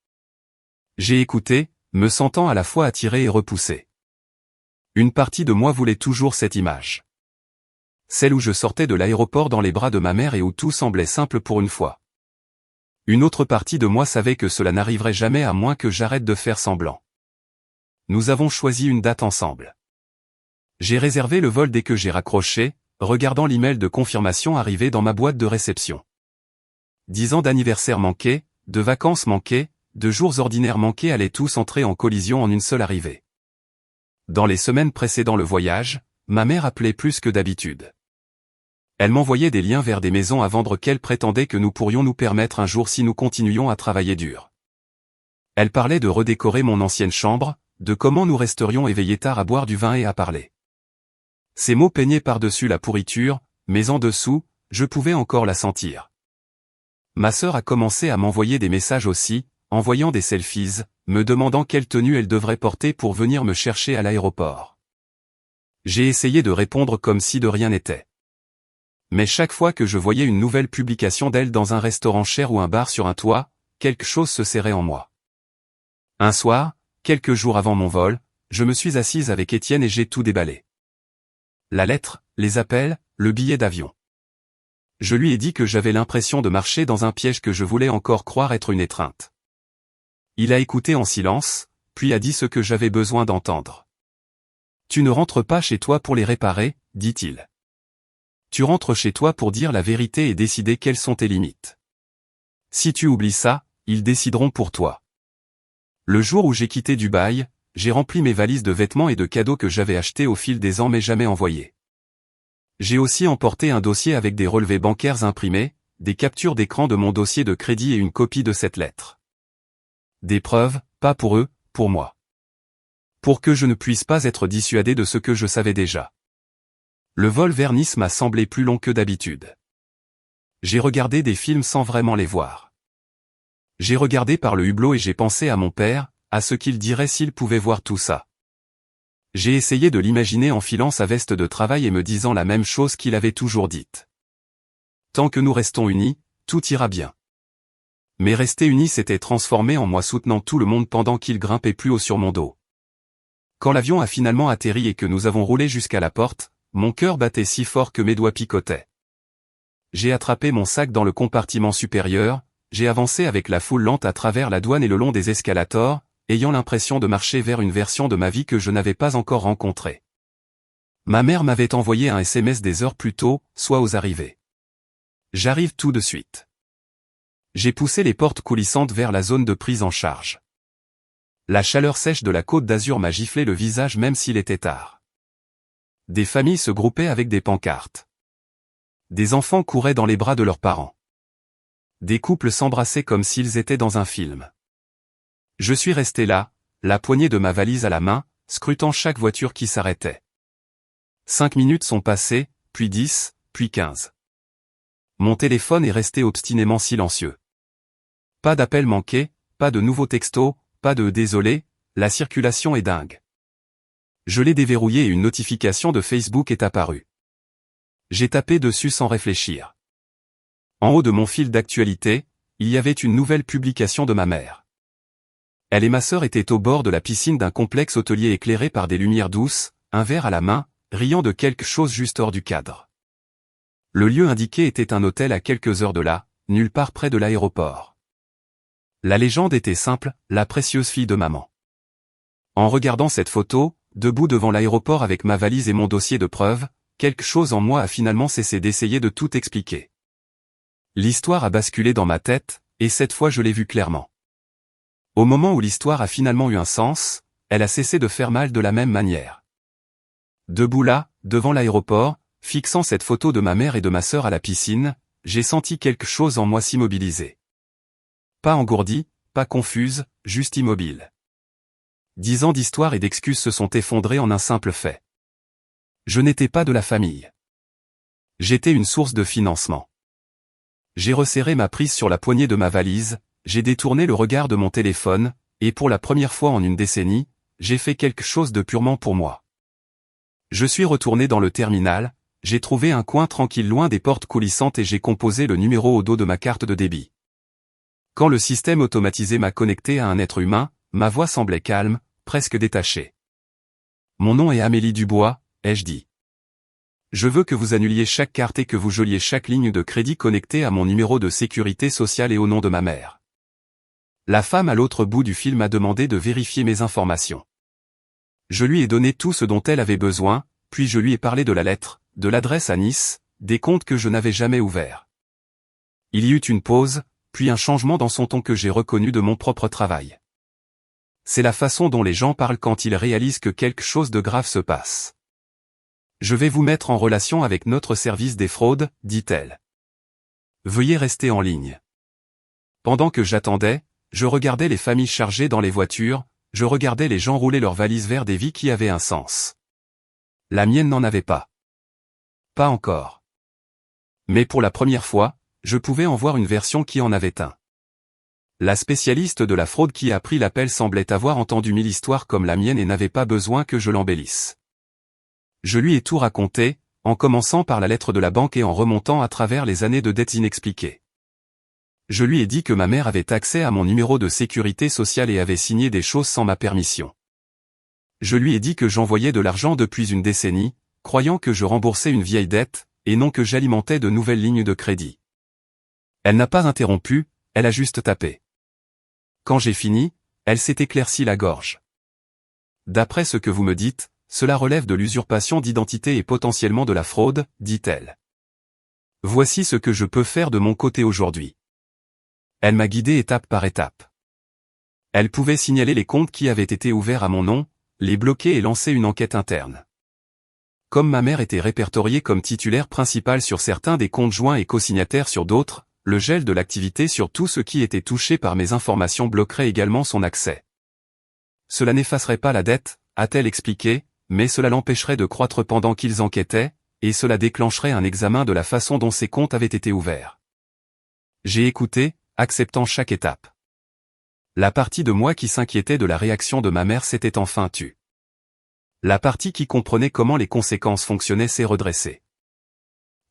Speaker 1: J'ai écouté, me sentant à la fois attiré et repoussé. Une partie de moi voulait toujours cette image. Celle où je sortais de l'aéroport dans les bras de ma mère et où tout semblait simple pour une fois. Une autre partie de moi savait que cela n'arriverait jamais à moins que j'arrête de faire semblant. Nous avons choisi une date ensemble. J'ai réservé le vol dès que j'ai raccroché, regardant l'email de confirmation arrivé dans ma boîte de réception. 10 ans d'anniversaire manqué, de vacances manquées, de jours ordinaires manqués allaient tous entrer en collision en une seule arrivée. Dans les semaines précédant le voyage, ma mère appelait plus que d'habitude. Elle m'envoyait des liens vers des maisons à vendre qu'elle prétendait que nous pourrions nous permettre un jour si nous continuions à travailler dur. Elle parlait de redécorer mon ancienne chambre, de comment nous resterions éveillés tard à boire du vin et à parler. Ces mots peignaient par-dessus la pourriture, mais en dessous, je pouvais encore la sentir. Ma sœur a commencé à m'envoyer des messages aussi, envoyant des selfies, me demandant quelle tenue elle devrait porter pour venir me chercher à l'aéroport. J'ai essayé de répondre comme si de rien n'était. Mais chaque fois que je voyais une nouvelle publication d'elle dans un restaurant cher ou un bar sur un toit, quelque chose se serrait en moi. Un soir, quelques jours avant mon vol, je me suis assise avec Étienne et j'ai tout déballé. La lettre, les appels, le billet d'avion. Je lui ai dit que j'avais l'impression de marcher dans un piège que je voulais encore croire être une étreinte. Il a écouté en silence, puis a dit ce que j'avais besoin d'entendre. « Tu ne rentres pas chez toi pour les réparer, dit-il. Tu rentres chez toi pour dire la vérité et décider quelles sont tes limites. Si tu oublies ça, ils décideront pour toi. » Le jour où j'ai quitté Dubaï, j'ai rempli mes valises de vêtements et de cadeaux que j'avais achetés au fil des ans mais jamais envoyés. J'ai aussi emporté un dossier avec des relevés bancaires imprimés, des captures d'écran de mon dossier de crédit et une copie de cette lettre. Des preuves, pas pour eux, pour moi. Pour que je ne puisse pas être dissuadé de ce que je savais déjà. Le vol vers Nice m'a semblé plus long que d'habitude. J'ai regardé des films sans vraiment les voir. J'ai regardé par le hublot et j'ai pensé à mon père, à ce qu'il dirait s'il pouvait voir tout ça. J'ai essayé de l'imaginer enfilant sa veste de travail et me disant la même chose qu'il avait toujours dite. Tant que nous restons unis, tout ira bien. Mais rester unis s'était transformé en moi soutenant tout le monde pendant qu'il grimpait plus haut sur mon dos. Quand l'avion a finalement atterri et que nous avons roulé jusqu'à la porte, mon cœur battait si fort que mes doigts picotaient. J'ai attrapé mon sac dans le compartiment supérieur, j'ai avancé avec la foule lente à travers la douane et le long des escalators, ayant l'impression de marcher vers une version de ma vie que je n'avais pas encore rencontrée. Ma mère m'avait envoyé un SMS des heures plus tôt, soit aux arrivées. J'arrive tout de suite. J'ai poussé les portes coulissantes vers la zone de prise en charge. La chaleur sèche de la Côte d'Azur m'a giflé le visage même s'il était tard. Des familles se groupaient avec des pancartes. Des enfants couraient dans les bras de leurs parents. Des couples s'embrassaient comme s'ils étaient dans un film. Je suis resté là, la poignée de ma valise à la main, scrutant chaque voiture qui s'arrêtait. 5 minutes sont passées, puis 10, puis 15. Mon téléphone est resté obstinément silencieux. Pas d'appel manqué, pas de nouveaux textos, pas de « désolé », la circulation est dingue. Je l'ai déverrouillé et une notification de Facebook est apparue. J'ai tapé dessus sans réfléchir. En haut de mon fil d'actualité, il y avait une nouvelle publication de ma mère. Elle et ma sœur étaient au bord de la piscine d'un complexe hôtelier éclairé par des lumières douces, un verre à la main, riant de quelque chose juste hors du cadre. Le lieu indiqué était un hôtel à quelques heures de là, nulle part près de l'aéroport. La légende était simple, la précieuse fille de maman. En regardant cette photo, debout devant l'aéroport avec ma valise et mon dossier de preuves, quelque chose en moi a finalement cessé d'essayer de tout expliquer. L'histoire a basculé dans ma tête, et cette fois je l'ai vue clairement. Au moment où l'histoire a finalement eu un sens, elle a cessé de faire mal de la même manière. Debout là, devant l'aéroport, fixant cette photo de ma mère et de ma sœur à la piscine, j'ai senti quelque chose en moi s'immobiliser. Pas engourdie, pas confuse, juste immobile. 10 ans d'histoire et d'excuses se sont effondrés en un simple fait. Je n'étais pas de la famille. J'étais une source de financement. J'ai resserré ma prise sur la poignée de ma valise, j'ai détourné le regard de mon téléphone, et pour la première fois en une décennie, j'ai fait quelque chose de purement pour moi. Je suis retourné dans le terminal, j'ai trouvé un coin tranquille loin des portes coulissantes et j'ai composé le numéro au dos de ma carte de débit. Quand le système automatisé m'a connecté à un être humain, ma voix semblait calme, presque détachée. Mon nom est Amélie Dubois, ai-je dit. Je veux que vous annuliez chaque carte et que vous geliez chaque ligne de crédit connectée à mon numéro de sécurité sociale et au nom de ma mère. La femme à l'autre bout du fil m'a demandé de vérifier mes informations. Je lui ai donné tout ce dont elle avait besoin, puis je lui ai parlé de la lettre, de l'adresse à Nice, des comptes que je n'avais jamais ouverts. Il y eut une pause, puis un changement dans son ton que j'ai reconnu de mon propre travail. C'est la façon dont les gens parlent quand ils réalisent que quelque chose de grave se passe. Je vais vous mettre en relation avec notre service des fraudes, dit-elle. Veuillez rester en ligne. Pendant que j'attendais, je regardais les familles chargées dans les voitures, je regardais les gens rouler leurs valises vers des vies qui avaient un sens. La mienne n'en avait pas. Pas encore. Mais pour la première fois, je pouvais en voir une version qui en avait un. La spécialiste de la fraude qui a pris l'appel semblait avoir entendu 1000 histoires comme la mienne et n'avait pas besoin que je l'embellisse. Je lui ai tout raconté, en commençant par la lettre de la banque et en remontant à travers les années de dettes inexpliquées. Je lui ai dit que ma mère avait accès à mon numéro de sécurité sociale et avait signé des choses sans ma permission. Je lui ai dit que j'envoyais de l'argent depuis une décennie, croyant que je remboursais une vieille dette, et non que j'alimentais de nouvelles lignes de crédit. Elle n'a pas interrompu, elle a juste tapé. Quand j'ai fini, elle s'est éclaircie la gorge. D'après ce que vous me dites, cela relève de l'usurpation d'identité et potentiellement de la fraude, dit-elle. Voici ce que je peux faire de mon côté aujourd'hui. Elle m'a guidé étape par étape. Elle pouvait signaler les comptes qui avaient été ouverts à mon nom, les bloquer et lancer une enquête interne. Comme ma mère était répertoriée comme titulaire principal sur certains des comptes joints et co-signataire sur d'autres, le gel de l'activité sur tout ce qui était touché par mes informations bloquerait également son accès. Cela n'effacerait pas la dette, a-t-elle expliqué, mais cela l'empêcherait de croître pendant qu'ils enquêtaient, et cela déclencherait un examen de la façon dont ces comptes avaient été ouverts. J'ai écouté, acceptant chaque étape. La partie de moi qui s'inquiétait de la réaction de ma mère s'était enfin tue. La partie qui comprenait comment les conséquences fonctionnaient s'est redressée.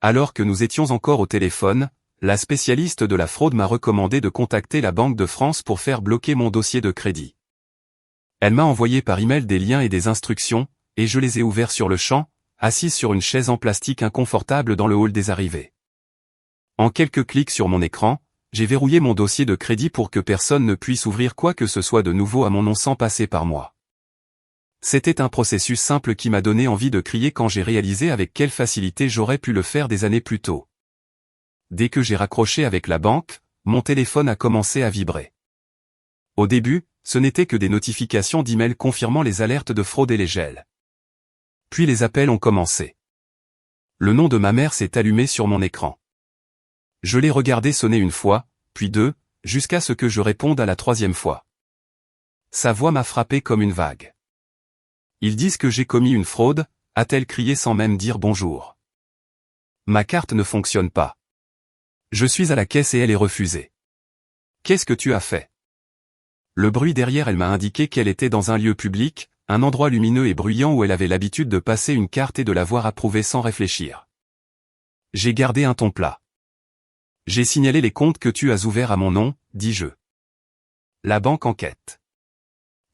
Speaker 1: Alors que nous étions encore au téléphone, la spécialiste de la fraude m'a recommandé de contacter la Banque de France pour faire bloquer mon dossier de crédit. Elle m'a envoyé par email des liens et des instructions, et je les ai ouverts sur le champ, assise sur une chaise en plastique inconfortable dans le hall des arrivées. En quelques clics sur mon écran, j'ai verrouillé mon dossier de crédit pour que personne ne puisse ouvrir quoi que ce soit de nouveau à mon nom sans passer par moi. C'était un processus simple qui m'a donné envie de crier quand j'ai réalisé avec quelle facilité j'aurais pu le faire des années plus tôt. Dès que j'ai raccroché avec la banque, mon téléphone a commencé à vibrer. Au début, ce n'était que des notifications d'emails confirmant les alertes de fraude et les gels. Puis les appels ont commencé. Le nom de ma mère s'est allumé sur mon écran. Je l'ai regardé sonner une fois, puis deux, jusqu'à ce que je réponde à la troisième fois. Sa voix m'a frappé comme une vague. Ils disent que j'ai commis une fraude, a-t-elle crié sans même dire bonjour. Ma carte ne fonctionne pas. Je suis à la caisse et elle est refusée. Qu'est-ce que tu as fait? Le bruit derrière elle m'a indiqué qu'elle était dans un lieu public, un endroit lumineux et bruyant où elle avait l'habitude de passer une carte et de la voir approuver sans réfléchir. J'ai gardé un ton plat. J'ai signalé les comptes que tu as ouverts à mon nom, dis-je. La banque enquête.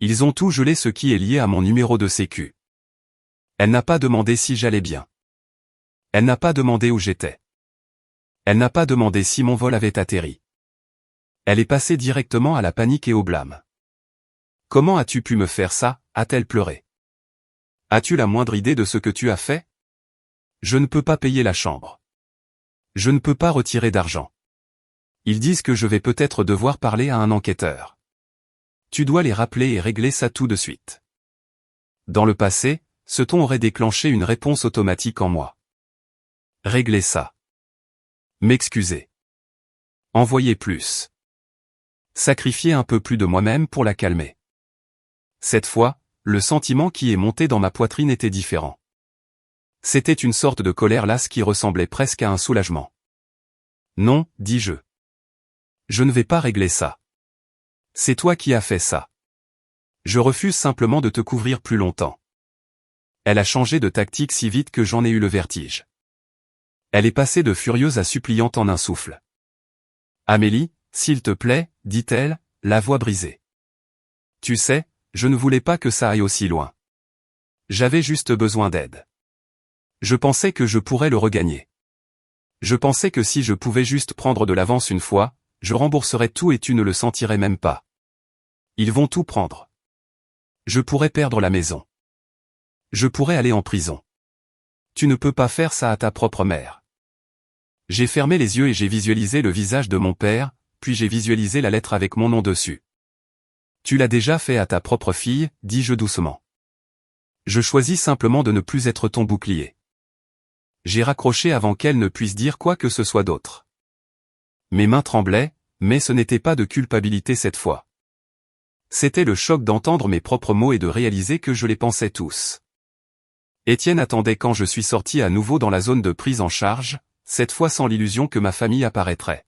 Speaker 1: Ils ont tout gelé ce qui est lié à mon numéro de sécu. Elle n'a pas demandé si j'allais bien. Elle n'a pas demandé où j'étais. Elle n'a pas demandé si mon vol avait atterri. Elle est passée directement à la panique et au blâme. Comment as-tu pu me faire ça, a-t-elle pleuré. As-tu la moindre idée de ce que tu as fait? Je ne peux pas payer la chambre. Je ne peux pas retirer d'argent. Ils disent que je vais peut-être devoir parler à un enquêteur. Tu dois les rappeler et régler ça tout de suite. Dans le passé, ce ton aurait déclenché une réponse automatique en moi. Régler ça. M'excuser. Envoyer plus. Sacrifier un peu plus de moi-même pour la calmer. Cette fois, le sentiment qui est monté dans ma poitrine était différent. C'était une sorte de colère lasse qui ressemblait presque à un soulagement. Non, dis-je. Je ne vais pas régler ça. C'est toi qui as fait ça. Je refuse simplement de te couvrir plus longtemps. Elle a changé de tactique si vite que j'en ai eu le vertige. Elle est passée de furieuse à suppliante en un souffle. Amélie, s'il te plaît, dit-elle, la voix brisée. Tu sais, je ne voulais pas que ça aille aussi loin. J'avais juste besoin d'aide. Je pensais que je pourrais le regagner. Je pensais que si je pouvais juste prendre de l'avance une fois, je rembourserais tout et tu ne le sentirais même pas. Ils vont tout prendre. Je pourrais perdre la maison. Je pourrais aller en prison. Tu ne peux pas faire ça à ta propre mère. J'ai fermé les yeux et j'ai visualisé le visage de mon père, puis j'ai visualisé la lettre avec mon nom dessus. Tu l'as déjà fait à ta propre fille, dis-je doucement. Je choisis simplement de ne plus être ton bouclier. J'ai raccroché avant qu'elle ne puisse dire quoi que ce soit d'autre. Mes mains tremblaient, mais ce n'était pas de culpabilité cette fois. C'était le choc d'entendre mes propres mots et de réaliser que je les pensais tous. Étienne attendait quand je suis sorti à nouveau dans la zone de prise en charge, cette fois sans l'illusion que ma famille apparaîtrait.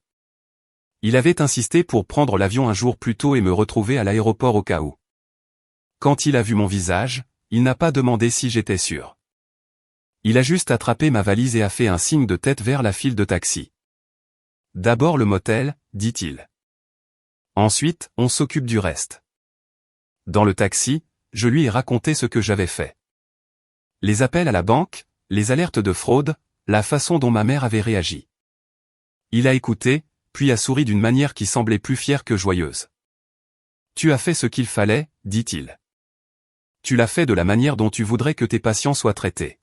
Speaker 1: Il avait insisté pour prendre l'avion un jour plus tôt et me retrouver à l'aéroport au cas où. Quand il a vu mon visage, il n'a pas demandé si j'étais sûr. Il a juste attrapé ma valise et a fait un signe de tête vers la file de taxi. D'abord le motel, dit-il. Ensuite, on s'occupe du reste. Dans le taxi, je lui ai raconté ce que j'avais fait. Les appels à la banque, les alertes de fraude, la façon dont ma mère avait réagi. Il a écouté, puis a souri d'une manière qui semblait plus fière que joyeuse. Tu as fait ce qu'il fallait, dit-il. Tu l'as fait de la manière dont tu voudrais que tes patients soient traités.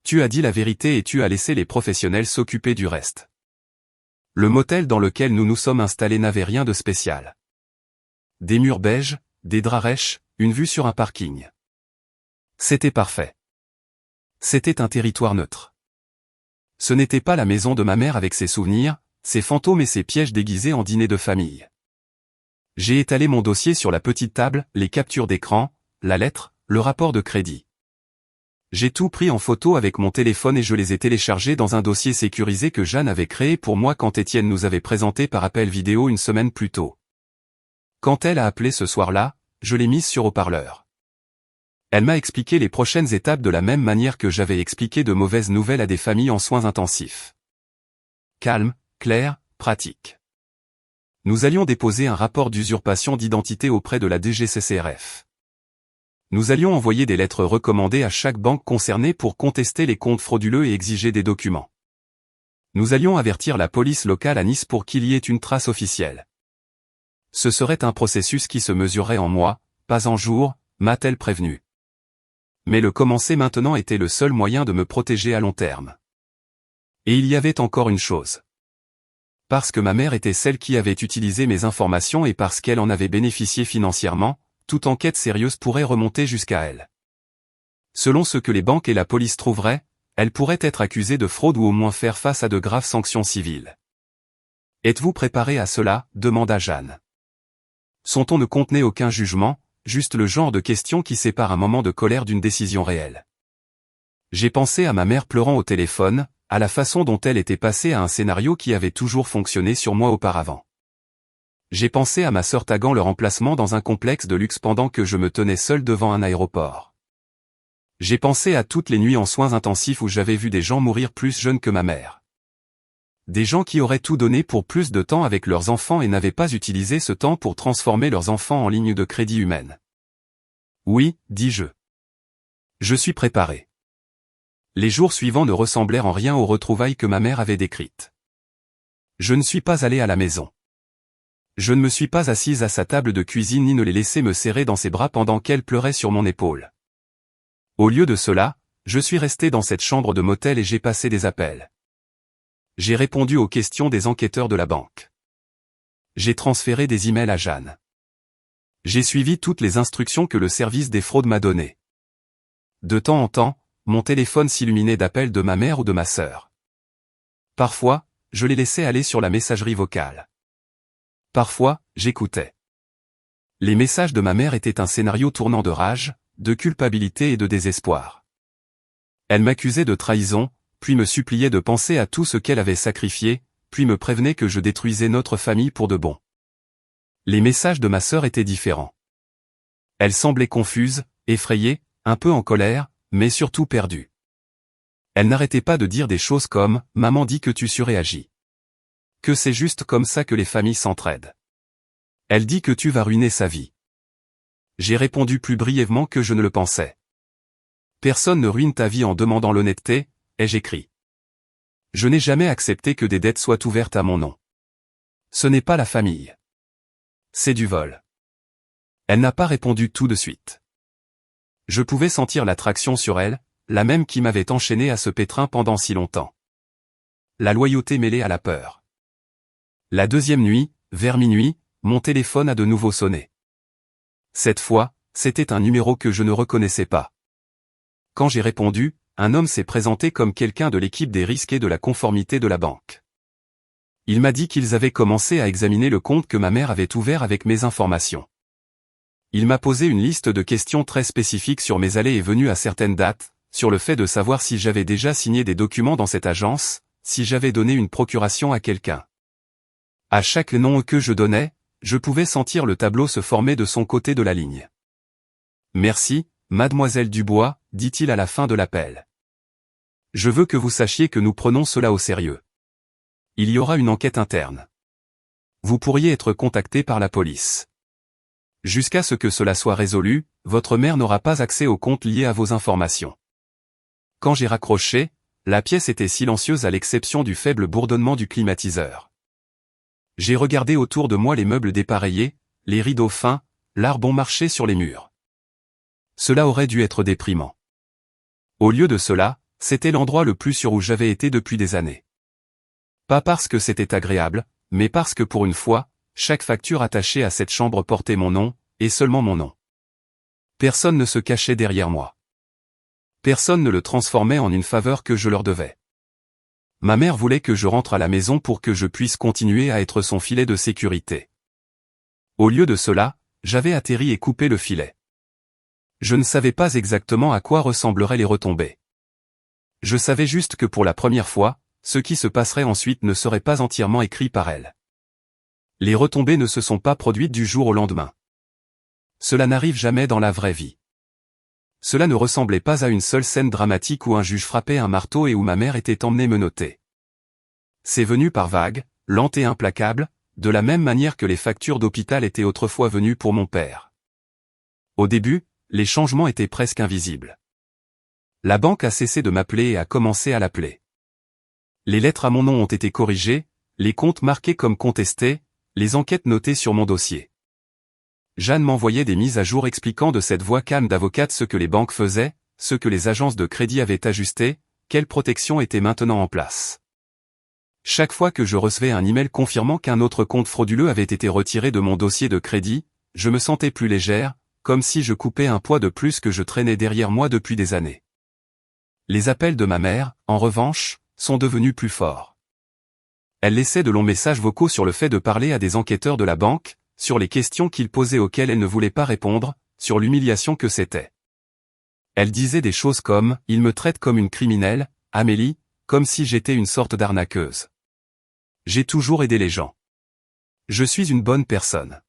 Speaker 1: Tu as dit la vérité et tu as laissé les professionnels s'occuper du reste. Le motel dans lequel nous nous sommes installés n'avait rien de spécial. Des murs beiges, des draps rêches, une vue sur un parking. C'était parfait. C'était un territoire neutre. Ce n'était pas la maison de ma mère avec ses souvenirs, ses fantômes et ses pièges déguisés en dîner de famille. J'ai étalé mon dossier sur la petite table, les captures d'écran, la lettre, le rapport de crédit. J'ai tout pris en photo avec mon téléphone et je les ai téléchargés dans un dossier sécurisé que Jeanne avait créé pour moi quand Étienne nous avait présenté par appel vidéo une semaine plus tôt. Quand elle a appelé ce soir-là, je l'ai mise sur haut-parleur. Elle m'a expliqué les prochaines étapes de la même manière que j'avais expliqué de mauvaises nouvelles à des familles en soins intensifs. Calme, clair, pratique. Nous allions déposer un rapport d'usurpation d'identité auprès de la DGCCRF. Nous allions envoyer des lettres recommandées à chaque banque concernée pour contester les comptes frauduleux et exiger des documents. Nous allions avertir la police locale à Nice pour qu'il y ait une trace officielle. Ce serait un processus qui se mesurerait en mois, pas en jours, m'a-t-elle prévenu. Mais le commencer maintenant était le seul moyen de me protéger à long terme. Et il y avait encore une chose. Parce que ma mère était celle qui avait utilisé mes informations et parce qu'elle en avait bénéficié financièrement, toute enquête sérieuse pourrait remonter jusqu'à elle. Selon ce que les banques et la police trouveraient, elle pourrait être accusée de fraude ou au moins faire face à de graves sanctions civiles. Êtes-vous préparé à cela, demanda Jeanne. Son ton ne contenait aucun jugement, juste le genre de question qui sépare un moment de colère d'une décision réelle. J'ai pensé à ma mère pleurant au téléphone, à la façon dont elle était passée à un scénario qui avait toujours fonctionné sur moi auparavant. J'ai pensé à ma sœur taguant leur emplacement dans un complexe de luxe pendant que je me tenais seul devant un aéroport. J'ai pensé à toutes les nuits en soins intensifs où j'avais vu des gens mourir plus jeunes que ma mère. Des gens qui auraient tout donné pour plus de temps avec leurs enfants et n'avaient pas utilisé ce temps pour transformer leurs enfants en ligne de crédit humaine. Oui, dis-je. Je suis préparé. Les jours suivants ne ressemblèrent en rien aux retrouvailles que ma mère avait décrites. Je ne suis pas allé à la maison. Je ne me suis pas assise à sa table de cuisine ni ne l'ai laissé me serrer dans ses bras pendant qu'elle pleurait sur mon épaule. Au lieu de cela, je suis resté dans cette chambre de motel et j'ai passé des appels. J'ai répondu aux questions des enquêteurs de la banque. J'ai transféré des emails à Jeanne. J'ai suivi toutes les instructions que le service des fraudes m'a données. De temps en temps, mon téléphone s'illuminait d'appels de ma mère ou de ma sœur. Parfois, je les laissais aller sur la messagerie vocale. Parfois, j'écoutais. Les messages de ma mère étaient un scénario tournant de rage, de culpabilité et de désespoir. Elle m'accusait de trahison, puis me suppliait de penser à tout ce qu'elle avait sacrifié, puis me prévenait que je détruisais notre famille pour de bon. Les messages de ma sœur étaient différents. Elle semblait confuse, effrayée, un peu en colère, mais surtout perdue. Elle n'arrêtait pas de dire des choses comme « Maman dit que tu surréagis. Que c'est juste comme ça que les familles s'entraident. Elle dit que tu vas ruiner sa vie. » J'ai répondu plus brièvement que je ne le pensais. Personne ne ruine ta vie en demandant l'honnêteté, ai-je écrit. Je n'ai jamais accepté que des dettes soient ouvertes à mon nom. Ce n'est pas la famille. C'est du vol. Elle n'a pas répondu tout de suite. Je pouvais sentir l'attraction sur elle, la même qui m'avait enchaîné à ce pétrin pendant si longtemps. La loyauté mêlée à la peur. La deuxième nuit, vers minuit, mon téléphone a de nouveau sonné. Cette fois, c'était un numéro que je ne reconnaissais pas. Quand j'ai répondu, un homme s'est présenté comme quelqu'un de l'équipe des risques et de la conformité de la banque. Il m'a dit qu'ils avaient commencé à examiner le compte que ma mère avait ouvert avec mes informations. Il m'a posé une liste de questions très spécifiques sur mes allées et venues à certaines dates, sur le fait de savoir si j'avais déjà signé des documents dans cette agence, si j'avais donné une procuration à quelqu'un. À chaque nom que je donnais, je pouvais sentir le tableau se former de son côté de la ligne. Merci, mademoiselle Dubois, dit-il à la fin de l'appel. Je veux que vous sachiez que nous prenons cela au sérieux. Il y aura une enquête interne. Vous pourriez être contacté par la police. Jusqu'à ce que cela soit résolu, votre mère n'aura pas accès aux comptes liés à vos informations. Quand j'ai raccroché, la pièce était silencieuse à l'exception du faible bourdonnement du climatiseur. J'ai regardé autour de moi les meubles dépareillés, les rideaux fins, l'art bon marché sur les murs. Cela aurait dû être déprimant. Au lieu de cela, c'était l'endroit le plus sûr où j'avais été depuis des années. Pas parce que c'était agréable, mais parce que pour une fois, chaque facture attachée à cette chambre portait mon nom, et seulement mon nom. Personne ne se cachait derrière moi. Personne ne le transformait en une faveur que je leur devais. Ma mère voulait que je rentre à la maison pour que je puisse continuer à être son filet de sécurité. Au lieu de cela, j'avais atterri et coupé le filet. Je ne savais pas exactement à quoi ressembleraient les retombées. Je savais juste que pour la première fois, ce qui se passerait ensuite ne serait pas entièrement écrit par elle. Les retombées ne se sont pas produites du jour au lendemain. Cela n'arrive jamais dans la vraie vie. Cela ne ressemblait pas à une seule scène dramatique où un juge frappait un marteau et où ma mère était emmenée menottée. C'est venu par vagues, lente et implacable, de la même manière que les factures d'hôpital étaient autrefois venues pour mon père. Au début, les changements étaient presque invisibles. La banque a cessé de m'appeler et a commencé à l'appeler. Les lettres à mon nom ont été corrigées, les comptes marqués comme contestés, les enquêtes notées sur mon dossier. Jeanne m'envoyait des mises à jour expliquant de cette voix calme d'avocate ce que les banques faisaient, ce que les agences de crédit avaient ajusté, quelle protection était maintenant en place. Chaque fois que je recevais un email confirmant qu'un autre compte frauduleux avait été retiré de mon dossier de crédit, je me sentais plus légère, comme si je coupais un poids de plus que je traînais derrière moi depuis des années. Les appels de ma mère, en revanche, sont devenus plus forts. Elle laissait de longs messages vocaux sur le fait de parler à des enquêteurs de la banque, sur les questions qu'ils posaient auxquelles elle ne voulait pas répondre, sur l'humiliation que c'était. Elle disait des choses comme « Il me traite comme une criminelle, Amélie, comme si j'étais une sorte d'arnaqueuse. J'ai toujours aidé les gens. Je suis une bonne personne.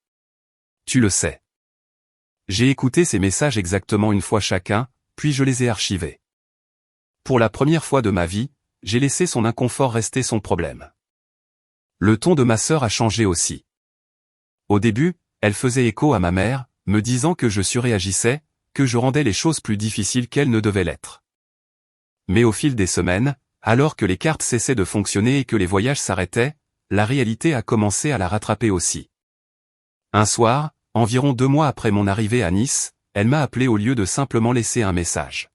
Speaker 1: Tu le sais. » J'ai écouté ces messages exactement une fois chacun, puis je les ai archivés. Pour la première fois de ma vie, j'ai laissé son inconfort rester son problème. Le ton de ma sœur a changé aussi. Au début, elle faisait écho à ma mère, me disant que je surréagissais, que je rendais les choses plus difficiles qu'elles ne devaient l'être. Mais au fil des semaines, alors que les cartes cessaient de fonctionner et que les voyages s'arrêtaient, la réalité a commencé à la rattraper aussi. Un soir, environ 2 mois après mon arrivée à Nice, elle m'a appelé au lieu de simplement laisser un message.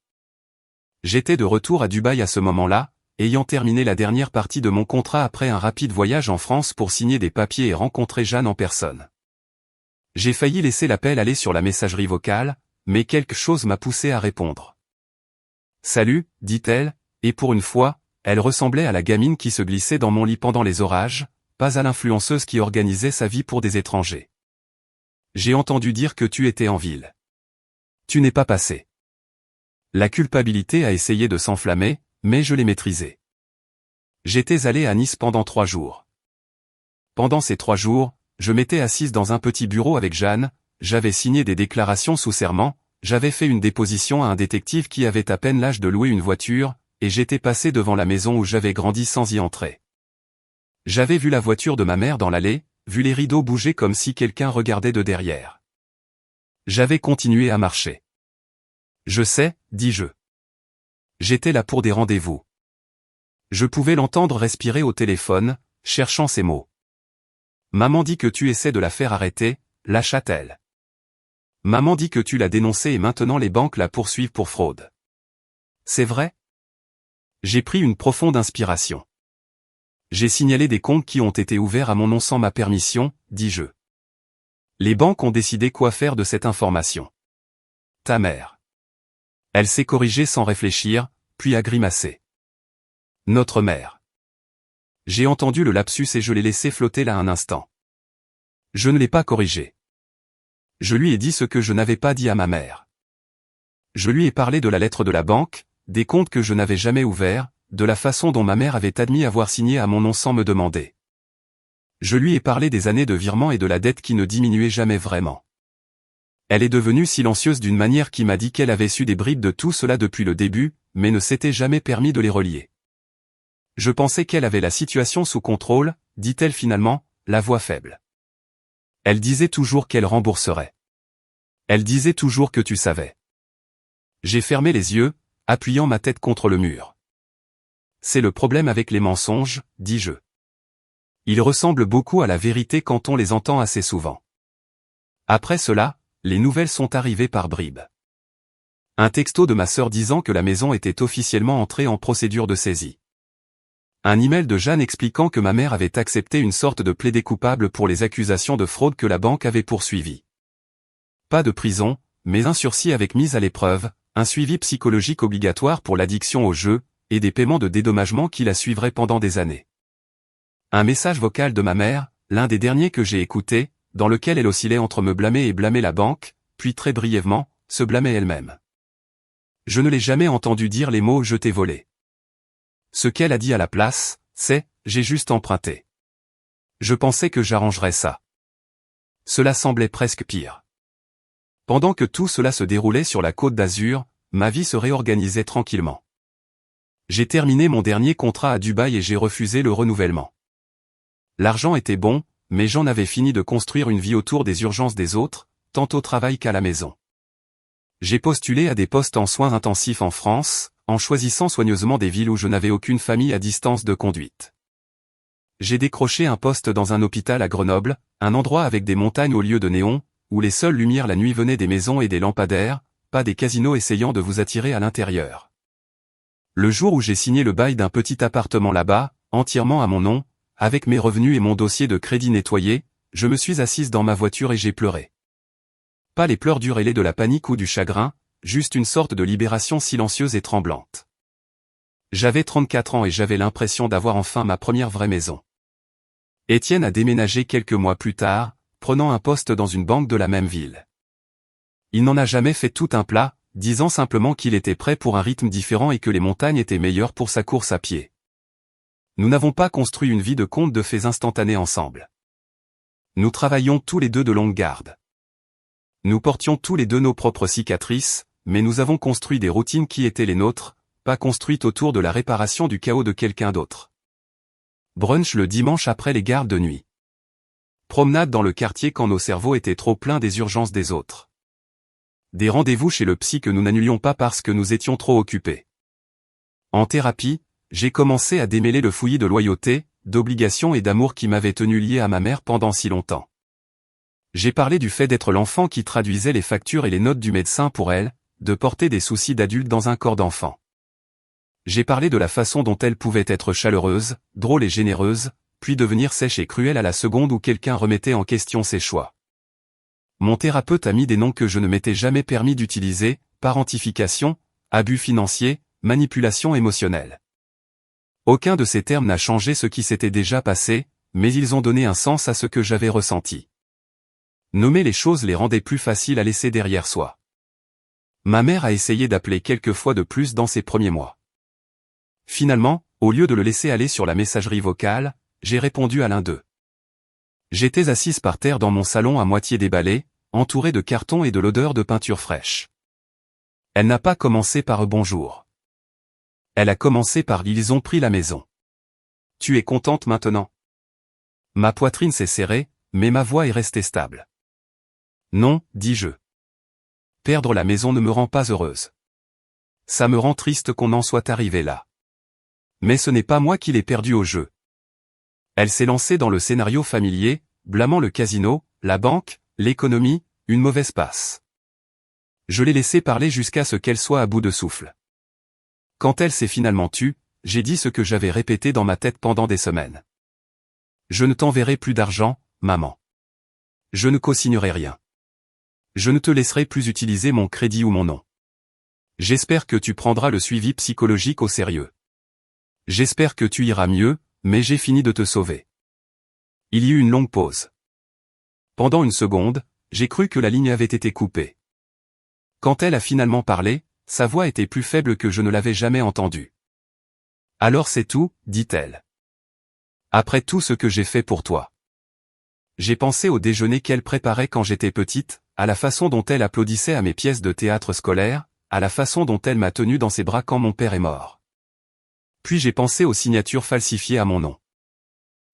Speaker 1: J'étais de retour à Dubaï à ce moment-là, ayant terminé la dernière partie de mon contrat après un rapide voyage en France pour signer des papiers et rencontrer Jeanne en personne. J'ai failli laisser l'appel aller sur la messagerie vocale, mais quelque chose m'a poussé à répondre. « Salut », dit-elle, et pour une fois, elle ressemblait à la gamine qui se glissait dans mon lit pendant les orages, pas à l'influenceuse qui organisait sa vie pour des étrangers. « J'ai entendu dire que tu étais en ville. Tu n'es pas passé. » La culpabilité a essayé de s'enflammer, mais je l'ai maîtrisée. J'étais allé à Nice pendant 3 jours. Pendant ces 3 jours, je m'étais assise dans un petit bureau avec Jeanne, j'avais signé des déclarations sous serment, j'avais fait une déposition à un détective qui avait à peine l'âge de louer une voiture, et j'étais passé devant la maison où j'avais grandi sans y entrer. J'avais vu la voiture de ma mère dans l'allée, vu les rideaux bouger comme si quelqu'un regardait de derrière. J'avais continué à marcher. Je sais, dis-je. J'étais là pour des rendez-vous. Je pouvais l'entendre respirer au téléphone, cherchant ses mots. Maman dit que tu essaies de la faire arrêter, lâcha-t-elle. Maman dit que tu l'as dénoncée et maintenant les banques la poursuivent pour fraude. C'est vrai? J'ai pris une profonde inspiration. J'ai signalé des comptes qui ont été ouverts à mon nom sans ma permission, dis-je. Les banques ont décidé quoi faire de cette information. Ta mère. Elle s'est corrigée sans réfléchir, puis a grimacé. Notre mère. J'ai entendu le lapsus et je l'ai laissé flotter là un instant. Je ne l'ai pas corrigé. Je lui ai dit ce que je n'avais pas dit à ma mère. Je lui ai parlé de la lettre de la banque, des comptes que je n'avais jamais ouverts, de la façon dont ma mère avait admis avoir signé à mon nom sans me demander. Je lui ai parlé des années de virement et de la dette qui ne diminuait jamais vraiment. Elle est devenue silencieuse d'une manière qui m'a dit qu'elle avait su des bribes de tout cela depuis le début, mais ne s'était jamais permis de les relier. Je pensais qu'elle avait la situation sous contrôle, dit-elle finalement, la voix faible. Elle disait toujours qu'elle rembourserait. Elle disait toujours que tu savais. J'ai fermé les yeux, appuyant ma tête contre le mur. C'est le problème avec les mensonges, dis-je. Ils ressemblent beaucoup à la vérité quand on les entend assez souvent. Après cela, les nouvelles sont arrivées par bribes. Un texto de ma sœur disant que la maison était officiellement entrée en procédure de saisie. Un email de Jeanne expliquant que ma mère avait accepté une sorte de plaidé coupable pour les accusations de fraude que la banque avait poursuivies. Pas de prison, mais un sursis avec mise à l'épreuve, un suivi psychologique obligatoire pour l'addiction au jeu, et des paiements de dédommagement qui la suivraient pendant des années. Un message vocal de ma mère, l'un des derniers que j'ai écouté, dans lequel elle oscillait entre me blâmer et blâmer la banque, puis très brièvement, se blâmer elle-même. Je ne l'ai jamais entendu dire les mots « je t'ai volé ». Ce qu'elle a dit à la place, c'est « j'ai juste emprunté ». Je pensais que j'arrangerais ça. Cela semblait presque pire. Pendant que tout cela se déroulait sur la Côte d'Azur, ma vie se réorganisait tranquillement. J'ai terminé mon dernier contrat à Dubaï et j'ai refusé le renouvellement. L'argent était bon, mais j'en avais fini de construire une vie autour des urgences des autres, tant au travail qu'à la maison. J'ai postulé à des postes en soins intensifs en France, en choisissant soigneusement des villes où je n'avais aucune famille à distance de conduite. J'ai décroché un poste dans un hôpital à Grenoble, un endroit avec des montagnes au lieu de néons, où les seules lumières la nuit venaient des maisons et des lampadaires, pas des casinos essayant de vous attirer à l'intérieur. Le jour où j'ai signé le bail d'un petit appartement là-bas, entièrement à mon nom, avec mes revenus et mon dossier de crédit nettoyé, je me suis assise dans ma voiture et j'ai pleuré. Pas les pleurs durs ailés de la panique ou du chagrin, juste une sorte de libération silencieuse et tremblante. J'avais 34 ans et j'avais l'impression d'avoir enfin ma première vraie maison. Étienne a déménagé quelques mois plus tard, prenant un poste dans une banque de la même ville. Il n'en a jamais fait tout un plat, disant simplement qu'il était prêt pour un rythme différent et que les montagnes étaient meilleures pour sa course à pied. Nous n'avons pas construit une vie de conte de faits instantanés ensemble. Nous travaillions tous les deux de longue garde. Nous portions tous les deux nos propres cicatrices, mais nous avons construit des routines qui étaient les nôtres, pas construites autour de la réparation du chaos de quelqu'un d'autre. Brunch le dimanche après les gardes de nuit. Promenade dans le quartier quand nos cerveaux étaient trop pleins des urgences des autres. Des rendez-vous chez le psy que nous n'annulions pas parce que nous étions trop occupés. En thérapie, j'ai commencé à démêler le fouillis de loyauté, d'obligation et d'amour qui m'avait tenu lié à ma mère pendant si longtemps. J'ai parlé du fait d'être l'enfant qui traduisait les factures et les notes du médecin pour elle, de porter des soucis d'adulte dans un corps d'enfant. J'ai parlé de la façon dont elle pouvait être chaleureuse, drôle et généreuse, puis devenir sèche et cruelle à la seconde où quelqu'un remettait en question ses choix. Mon thérapeute a mis des noms que je ne m'étais jamais permis d'utiliser, parentification, abus financier, manipulation émotionnelle. Aucun de ces termes n'a changé ce qui s'était déjà passé, mais ils ont donné un sens à ce que j'avais ressenti. Nommer les choses les rendait plus faciles à laisser derrière soi. Ma mère a essayé d'appeler quelques fois de plus dans ces premiers mois. Finalement, au lieu de le laisser aller sur la messagerie vocale, j'ai répondu à l'un d'eux. J'étais assise par terre dans mon salon à moitié déballé, entourée de cartons et de l'odeur de peinture fraîche. Elle n'a pas commencé par bonjour. Elle a commencé par ils ont pris la maison. Tu es contente maintenant? Ma poitrine s'est serrée, mais ma voix est restée stable. Non, dis-je. Perdre la maison ne me rend pas heureuse. Ça me rend triste qu'on en soit arrivé là. Mais ce n'est pas moi qui l'ai perdue au jeu. Elle s'est lancée dans le scénario familier, blâmant le casino, la banque, l'économie, une mauvaise passe. Je l'ai laissée parler jusqu'à ce qu'elle soit à bout de souffle. Quand elle s'est finalement tue, j'ai dit ce que j'avais répété dans ma tête pendant des semaines. Je ne t'enverrai plus d'argent, maman. Je ne co-signerai rien. Je ne te laisserai plus utiliser mon crédit ou mon nom. J'espère que tu prendras le suivi psychologique au sérieux. J'espère que tu iras mieux, mais j'ai fini de te sauver. Il y eut une longue pause. Pendant une seconde, j'ai cru que la ligne avait été coupée. Quand elle a finalement parlé, sa voix était plus faible que je ne l'avais jamais entendue. Alors c'est tout, dit-elle. Après tout ce que j'ai fait pour toi. J'ai pensé au déjeuner qu'elle préparait quand j'étais petite, à la façon dont elle applaudissait à mes pièces de théâtre scolaire, à la façon dont elle m'a tenu dans ses bras quand mon père est mort. Puis j'ai pensé aux signatures falsifiées à mon nom.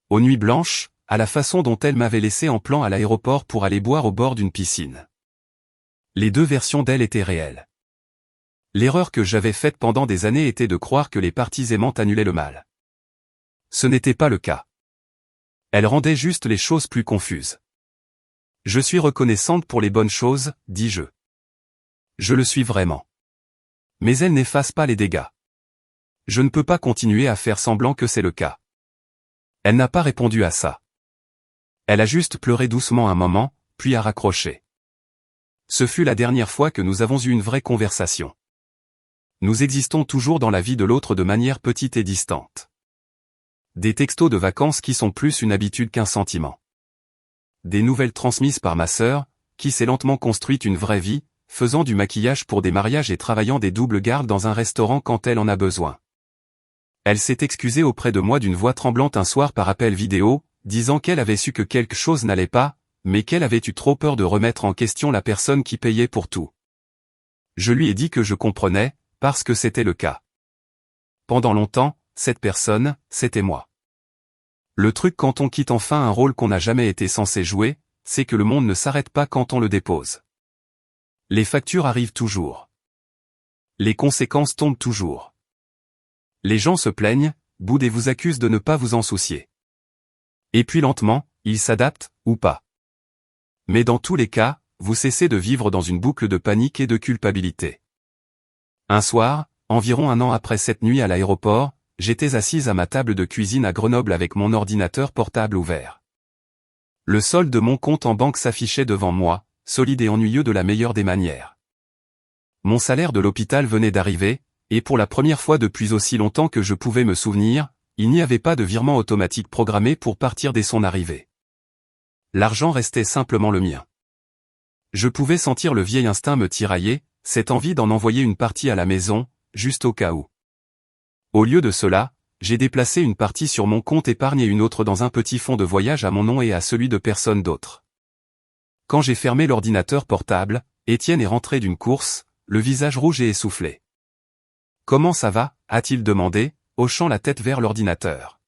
Speaker 1: Aux nuits blanches, à la façon dont elle m'avait laissé en plan à l'aéroport pour aller boire au bord d'une piscine. Les deux versions d'elle étaient réelles. L'erreur que j'avais faite pendant des années était de croire que les parties aimantes annulaient le mal. Ce n'était pas le cas. Elle rendait juste les choses plus confuses. Je suis reconnaissante pour les bonnes choses, dis-je. Je le suis vraiment. Mais elle n'efface pas les dégâts. Je ne peux pas continuer à faire semblant que c'est le cas. Elle n'a pas répondu à ça. Elle a juste pleuré doucement un moment, puis a raccroché. Ce fut la dernière fois que nous avons eu une vraie conversation. Nous existons toujours dans la vie de l'autre de manière petite et distante. Des textos de vacances qui sont plus une habitude qu'un sentiment. Des nouvelles transmises par ma sœur, qui s'est lentement construite une vraie vie, faisant du maquillage pour des mariages et travaillant des doubles gardes dans un restaurant quand elle en a besoin. Elle s'est excusée auprès de moi d'une voix tremblante un soir par appel vidéo, disant qu'elle avait su que quelque chose n'allait pas, mais qu'elle avait eu trop peur de remettre en question la personne qui payait pour tout. Je lui ai dit que je comprenais, parce que c'était le cas. Pendant longtemps, cette personne, c'était moi. Le truc quand on quitte enfin un rôle qu'on n'a jamais été censé jouer, c'est que le monde ne s'arrête pas quand on le dépose. Les factures arrivent toujours. Les conséquences tombent toujours. Les gens se plaignent, boudent et vous accusent de ne pas vous en soucier. Et puis lentement, ils s'adaptent, ou pas. Mais dans tous les cas, vous cessez de vivre dans une boucle de panique et de culpabilité. Un soir, environ un an après cette nuit à l'aéroport, j'étais assise à ma table de cuisine à Grenoble avec mon ordinateur portable ouvert. Le solde de mon compte en banque s'affichait devant moi, solide et ennuyeux de la meilleure des manières. Mon salaire de l'hôpital venait d'arriver, et pour la première fois depuis aussi longtemps que je pouvais me souvenir, il n'y avait pas de virement automatique programmé pour partir dès son arrivée. L'argent restait simplement le mien. Je pouvais sentir le vieil instinct me tirailler, cette envie d'en envoyer une partie à la maison, juste au cas où. Au lieu de cela, j'ai déplacé une partie sur mon compte épargne et une autre dans un petit fonds de voyage à mon nom et à celui de personne d'autre. Quand j'ai fermé l'ordinateur portable, Étienne est rentré d'une course, le visage rouge et essoufflé. « Comment ça va ?» a-t-il demandé, hochant la tête vers l'ordinateur.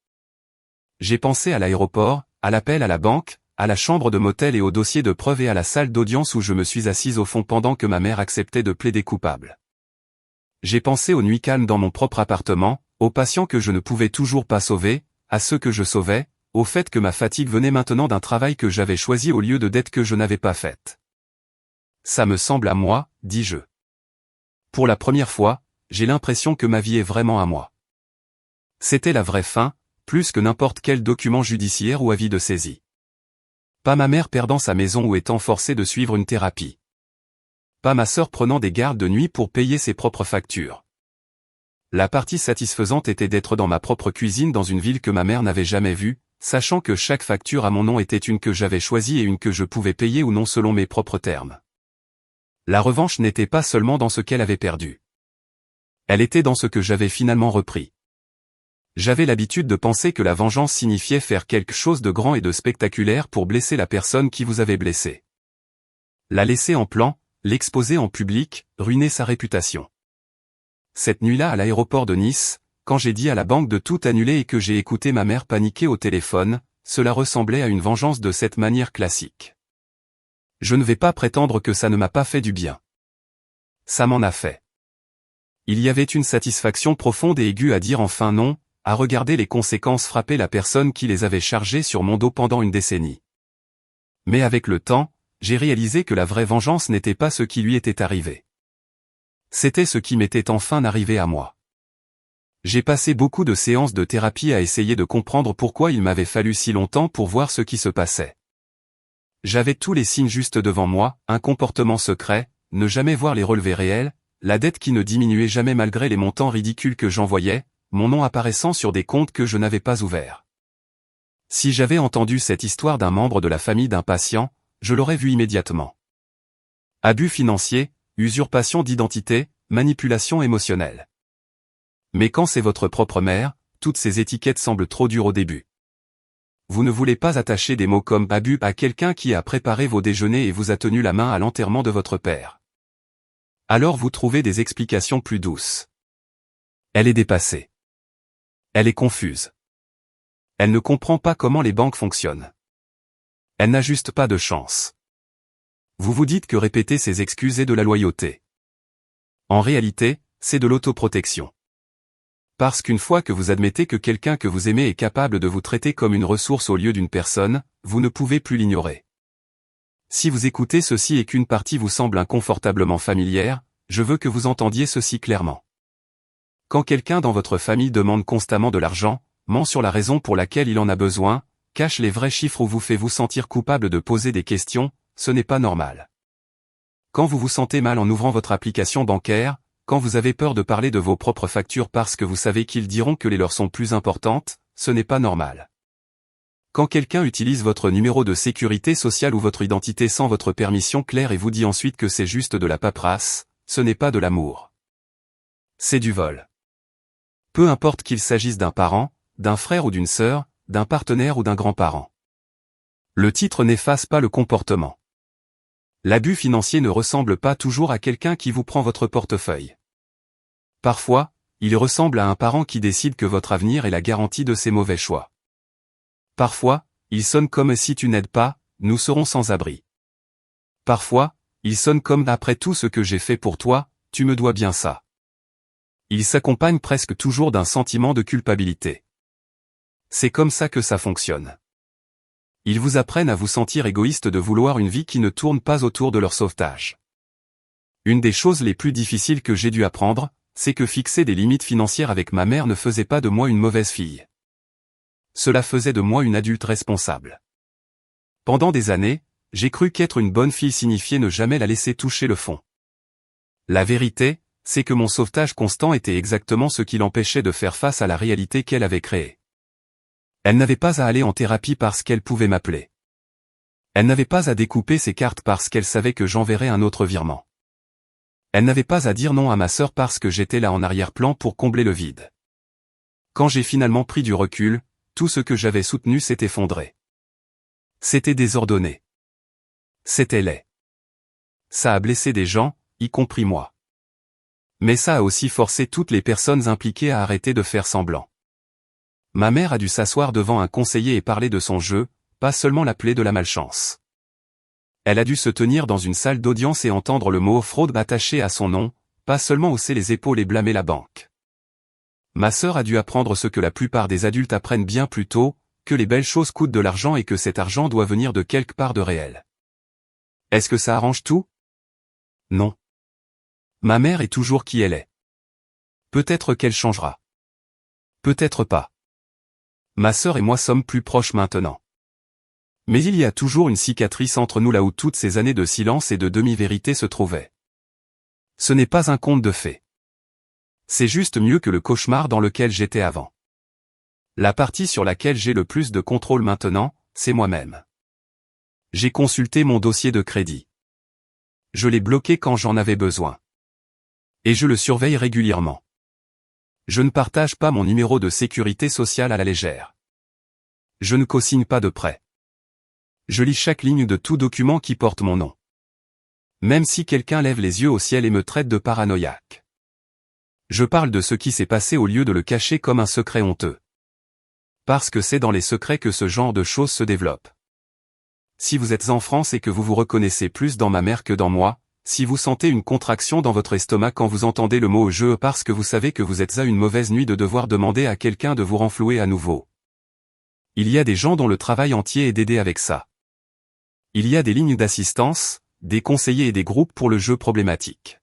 Speaker 1: J'ai pensé à l'aéroport, à l'appel à la banque, à la chambre de motel et au dossier de preuve et à la salle d'audience où je me suis assise au fond pendant que ma mère acceptait de plaider coupable. J'ai pensé aux nuits calmes dans mon propre appartement, aux patients que je ne pouvais toujours pas sauver, à ceux que je sauvais, au fait que ma fatigue venait maintenant d'un travail que j'avais choisi au lieu de dettes que je n'avais pas faites. Ça me semble à moi, dis-je. Pour la première fois, j'ai l'impression que ma vie est vraiment à moi. C'était la vraie fin, plus que n'importe quel document judiciaire ou avis de saisie. Pas ma mère perdant sa maison ou étant forcée de suivre une thérapie. Pas ma sœur prenant des gardes de nuit pour payer ses propres factures. La partie satisfaisante était d'être dans ma propre cuisine dans une ville que ma mère n'avait jamais vue, sachant que chaque facture à mon nom était une que j'avais choisie et une que je pouvais payer ou non selon mes propres termes. La revanche n'était pas seulement dans ce qu'elle avait perdu. Elle était dans ce que j'avais finalement repris. J'avais l'habitude de penser que la vengeance signifiait faire quelque chose de grand et de spectaculaire pour blesser la personne qui vous avait blessé. La laisser en plan, l'exposer en public, ruiner sa réputation. Cette nuit-là à l'aéroport de Nice, quand j'ai dit à la banque de tout annuler et que j'ai écouté ma mère paniquer au téléphone, cela ressemblait à une vengeance de cette manière classique. Je ne vais pas prétendre que ça ne m'a pas fait du bien. Ça m'en a fait. Il y avait une satisfaction profonde et aiguë à dire enfin non, à regarder les conséquences frapper la personne qui les avait chargées sur mon dos pendant une décennie. Mais avec le temps, j'ai réalisé que la vraie vengeance n'était pas ce qui lui était arrivé. C'était ce qui m'était enfin arrivé à moi. J'ai passé beaucoup de séances de thérapie à essayer de comprendre pourquoi il m'avait fallu si longtemps pour voir ce qui se passait. J'avais tous les signes juste devant moi, un comportement secret, ne jamais voir les relevés réels, la dette qui ne diminuait jamais malgré les montants ridicules que j'envoyais, mon nom apparaissant sur des comptes que je n'avais pas ouverts. Si j'avais entendu cette histoire d'un membre de la famille d'un patient, je l'aurais vu immédiatement. Abus financier, usurpation d'identité, manipulation émotionnelle. Mais quand c'est votre propre mère, toutes ces étiquettes semblent trop dures au début. Vous ne voulez pas attacher des mots comme abus à quelqu'un qui a préparé vos déjeuners et vous a tenu la main à l'enterrement de votre père. Alors vous trouvez des explications plus douces. Elle est dépassée. Elle est confuse. Elle ne comprend pas comment les banques fonctionnent. Elle n'a juste pas de chance. Vous vous dites que répéter ces excuses est de la loyauté. En réalité, c'est de l'autoprotection. Parce qu'une fois que vous admettez que quelqu'un que vous aimez est capable de vous traiter comme une ressource au lieu d'une personne, vous ne pouvez plus l'ignorer. Si vous écoutez ceci et qu'une partie vous semble inconfortablement familière, je veux que vous entendiez ceci clairement. Quand quelqu'un dans votre famille demande constamment de l'argent, ment sur la raison pour laquelle il en a besoin, cache les vrais chiffres ou vous fait vous sentir coupable de poser des questions, ce n'est pas normal. Quand vous vous sentez mal en ouvrant votre application bancaire, quand vous avez peur de parler de vos propres factures parce que vous savez qu'ils diront que les leurs sont plus importantes, ce n'est pas normal. Quand quelqu'un utilise votre numéro de sécurité sociale ou votre identité sans votre permission claire et vous dit ensuite que c'est juste de la paperasse, ce n'est pas de l'amour. C'est du vol. Peu importe qu'il s'agisse d'un parent, d'un frère ou d'une sœur, d'un partenaire ou d'un grand-parent. Le titre n'efface pas le comportement. L'abus financier ne ressemble pas toujours à quelqu'un qui vous prend votre portefeuille. Parfois, il ressemble à un parent qui décide que votre avenir est la garantie de ses mauvais choix. Parfois, il sonne comme si tu n'aides pas, nous serons sans abri. Parfois, il sonne comme après tout ce que j'ai fait pour toi, tu me dois bien ça. Il s'accompagne presque toujours d'un sentiment de culpabilité. C'est comme ça que ça fonctionne. Ils vous apprennent à vous sentir égoïste de vouloir une vie qui ne tourne pas autour de leur sauvetage. Une des choses les plus difficiles que j'ai dû apprendre, c'est que fixer des limites financières avec ma mère ne faisait pas de moi une mauvaise fille. Cela faisait de moi une adulte responsable. Pendant des années, j'ai cru qu'être une bonne fille signifiait ne jamais la laisser toucher le fond. La vérité, c'est que mon sauvetage constant était exactement ce qui l'empêchait de faire face à la réalité qu'elle avait créée. Elle n'avait pas à aller en thérapie parce qu'elle pouvait m'appeler. Elle n'avait pas à découper ses cartes parce qu'elle savait que j'enverrais un autre virement. Elle n'avait pas à dire non à ma sœur parce que j'étais là en arrière-plan pour combler le vide. Quand j'ai finalement pris du recul, tout ce que j'avais soutenu s'est effondré. C'était désordonné. C'était laid. Ça a blessé des gens, y compris moi. Mais ça a aussi forcé toutes les personnes impliquées à arrêter de faire semblant. Ma mère a dû s'asseoir devant un conseiller et parler de son jeu, pas seulement l'appeler de la malchance. Elle a dû se tenir dans une salle d'audience et entendre le mot fraude attaché à son nom, pas seulement hausser les épaules et blâmer la banque. Ma sœur a dû apprendre ce que la plupart des adultes apprennent bien plus tôt, que les belles choses coûtent de l'argent et que cet argent doit venir de quelque part de réel. Est-ce que ça arrange tout? Non. Ma mère est toujours qui elle est. Peut-être qu'elle changera. Peut-être pas. Ma sœur et moi sommes plus proches maintenant. Mais il y a toujours une cicatrice entre nous là où toutes ces années de silence et de demi-vérité se trouvaient. Ce n'est pas un conte de fées. C'est juste mieux que le cauchemar dans lequel j'étais avant. La partie sur laquelle j'ai le plus de contrôle maintenant, c'est moi-même. J'ai consulté mon dossier de crédit. Je l'ai bloqué quand j'en avais besoin. Et je le surveille régulièrement. Je ne partage pas mon numéro de sécurité sociale à la légère. Je ne co-signe pas de prêt. Je lis chaque ligne de tout document qui porte mon nom. Même si quelqu'un lève les yeux au ciel et me traite de paranoïaque. Je parle de ce qui s'est passé au lieu de le cacher comme un secret honteux. Parce que c'est dans les secrets que ce genre de choses se développe. Si vous êtes en France et que vous vous reconnaissez plus dans ma mère que dans moi, si vous sentez une contraction dans votre estomac quand vous entendez le mot « je » parce que vous savez que vous êtes à une mauvaise nuit de devoir demander à quelqu'un de vous renflouer à nouveau. Il y a des gens dont le travail entier est d'aider avec ça. Il y a des lignes d'assistance, des conseillers et des groupes pour le jeu problématique.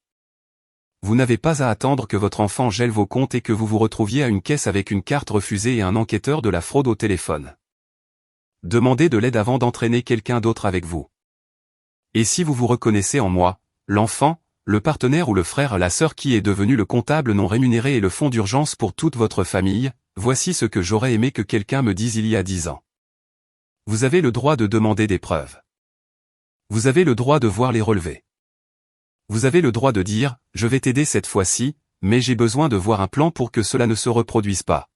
Speaker 1: vous n'avez pas à attendre que votre enfant gèle vos comptes et que vous vous retrouviez à une caisse avec une carte refusée et un enquêteur de la fraude au téléphone. Demandez de l'aide avant d'entraîner quelqu'un d'autre avec vous. Et si vous vous reconnaissez en moi, l'enfant, le partenaire ou le frère, la sœur qui est devenu le comptable non rémunéré et le fonds d'urgence pour toute votre famille, voici ce que j'aurais aimé que quelqu'un me dise il y a 10 ans. Vous avez le droit de demander des preuves. Vous avez le droit de voir les relevés. Vous avez le droit de dire, je vais t'aider cette fois-ci, mais j'ai besoin de voir un plan pour que cela ne se reproduise pas.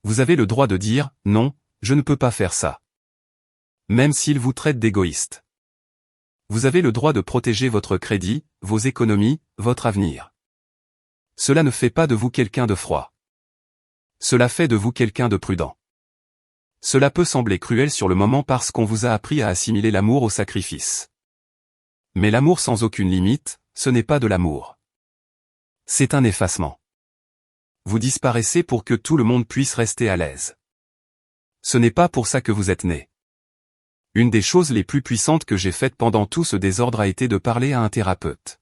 Speaker 1: Vous avez le droit de dire, non, je ne peux pas faire ça. Même s'il vous traite d'égoïste. Vous avez le droit de protéger votre crédit, vos économies, votre avenir. Cela ne fait pas de vous quelqu'un de froid. Cela fait de vous quelqu'un de prudent. Cela peut sembler cruel sur le moment parce qu'on vous a appris à assimiler l'amour au sacrifice. Mais l'amour sans aucune limite, ce n'est pas de l'amour. C'est un effacement. Vous disparaissez pour que tout le monde puisse rester à l'aise. Ce n'est pas pour ça que vous êtes né. Une des choses les plus puissantes que j'ai faites pendant tout ce désordre a été de parler à un thérapeute.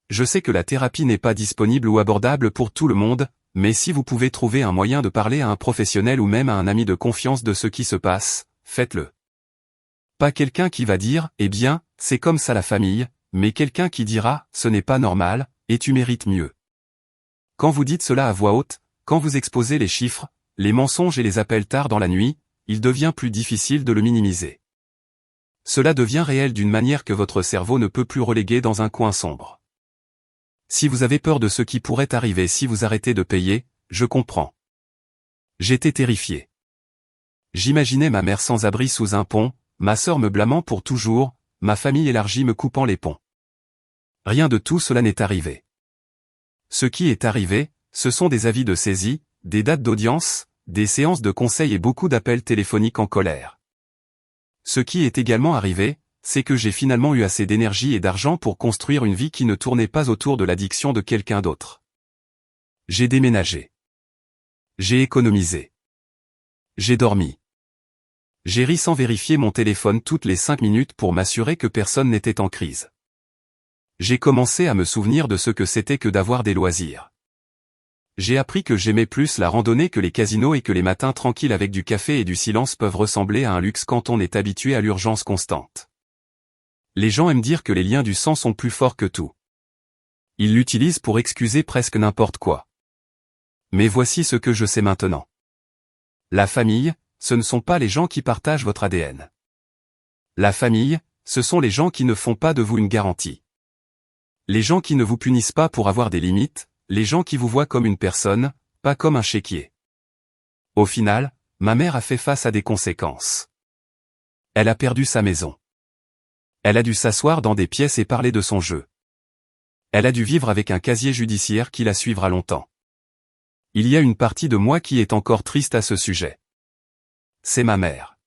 Speaker 1: Je sais que la thérapie n'est pas disponible ou abordable pour tout le monde, mais si vous pouvez trouver un moyen de parler à un professionnel ou même à un ami de confiance de ce qui se passe, faites-le. Pas quelqu'un qui va dire, eh bien, c'est comme ça la famille, mais quelqu'un qui dira, ce n'est pas normal, et tu mérites mieux. Quand vous dites cela à voix haute, quand vous exposez les chiffres, les mensonges et les appels tard dans la nuit, il devient plus difficile de le minimiser. Cela devient réel d'une manière que votre cerveau ne peut plus reléguer dans un coin sombre. Si vous avez peur de ce qui pourrait arriver si vous arrêtez de payer, je comprends. J'étais terrifié. J'imaginais ma mère sans abri sous un pont, ma sœur me blâmant pour toujours, ma famille élargie me coupant les ponts. Rien de tout cela n'est arrivé. Ce qui est arrivé, ce sont des avis de saisie, des dates d'audience, des séances de conseil et beaucoup d'appels téléphoniques en colère. Ce qui est également arrivé, c'est que j'ai finalement eu assez d'énergie et d'argent pour construire une vie qui ne tournait pas autour de l'addiction de quelqu'un d'autre. J'ai déménagé. J'ai économisé. J'ai dormi. J'ai ri sans vérifier mon téléphone toutes les 5 minutes pour m'assurer que personne n'était en crise. J'ai commencé à me souvenir de ce que c'était que d'avoir des loisirs. J'ai appris que j'aimais plus la randonnée que les casinos et que les matins tranquilles avec du café et du silence peuvent ressembler à un luxe quand on est habitué à l'urgence constante. Les gens aiment dire que les liens du sang sont plus forts que tout. Ils l'utilisent pour excuser presque n'importe quoi. Mais voici ce que je sais maintenant. La famille, ce ne sont pas les gens qui partagent votre ADN. La famille, ce sont les gens qui ne font pas de vous une garantie. Les gens qui ne vous punissent pas pour avoir des limites, les gens qui vous voient comme une personne, pas comme un chéquier. Au final, ma mère a fait face à des conséquences. Elle a perdu sa maison. Elle a dû s'asseoir dans des pièces et parler de son jeu. Elle a dû vivre avec un casier judiciaire qui la suivra longtemps. Il y a une partie de moi qui est encore triste à ce sujet. C'est ma mère.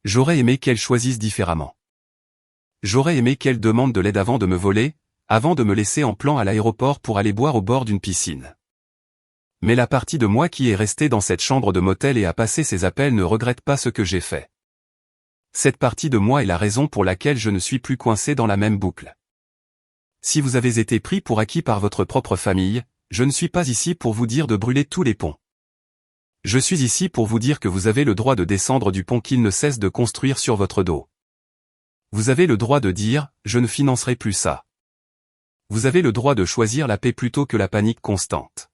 Speaker 1: J'aurais aimé qu'elle choisisse différemment. J'aurais aimé qu'elle demande de l'aide avant de me voler, avant de me laisser en plan à l'aéroport pour aller boire au bord d'une piscine. Mais la partie de moi qui est restée dans cette chambre de motel et a passé ses appels ne regrette pas ce que j'ai fait. Cette partie de moi est la raison pour laquelle je ne suis plus coincé dans la même boucle. Si vous avez été pris pour acquis par votre propre famille, je ne suis pas ici pour vous dire de brûler tous les ponts. Je suis ici pour vous dire que vous avez le droit de descendre du pont qu'il ne cesse de construire sur votre dos. Vous avez le droit de dire, je ne financerai plus ça. Vous avez le droit de choisir la paix plutôt que la panique constante.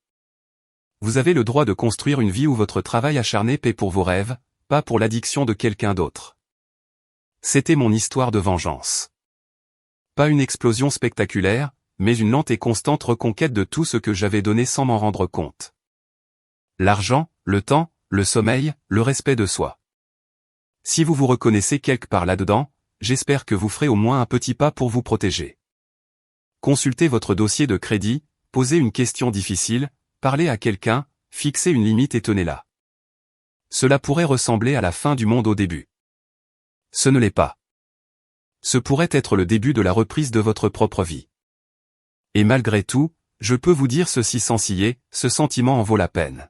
Speaker 1: Vous avez le droit de construire une vie où votre travail acharné paie pour vos rêves, pas pour l'addiction de quelqu'un d'autre. C'était mon histoire de vengeance. Pas une explosion spectaculaire, mais une lente et constante reconquête de tout ce que j'avais donné sans m'en rendre compte. L'argent, le temps, le sommeil, le respect de soi. Si vous vous reconnaissez quelque part là-dedans, j'espère que vous ferez au moins un petit pas pour vous protéger. Consultez votre dossier de crédit, posez une question difficile, parlez à quelqu'un, fixez une limite et tenez-la. Cela pourrait ressembler à la fin du monde au début. Ce ne l'est pas. Ce pourrait être le début de la reprise de votre propre vie. Et malgré tout, je peux vous dire ceci sans ciller, ce sentiment en vaut la peine.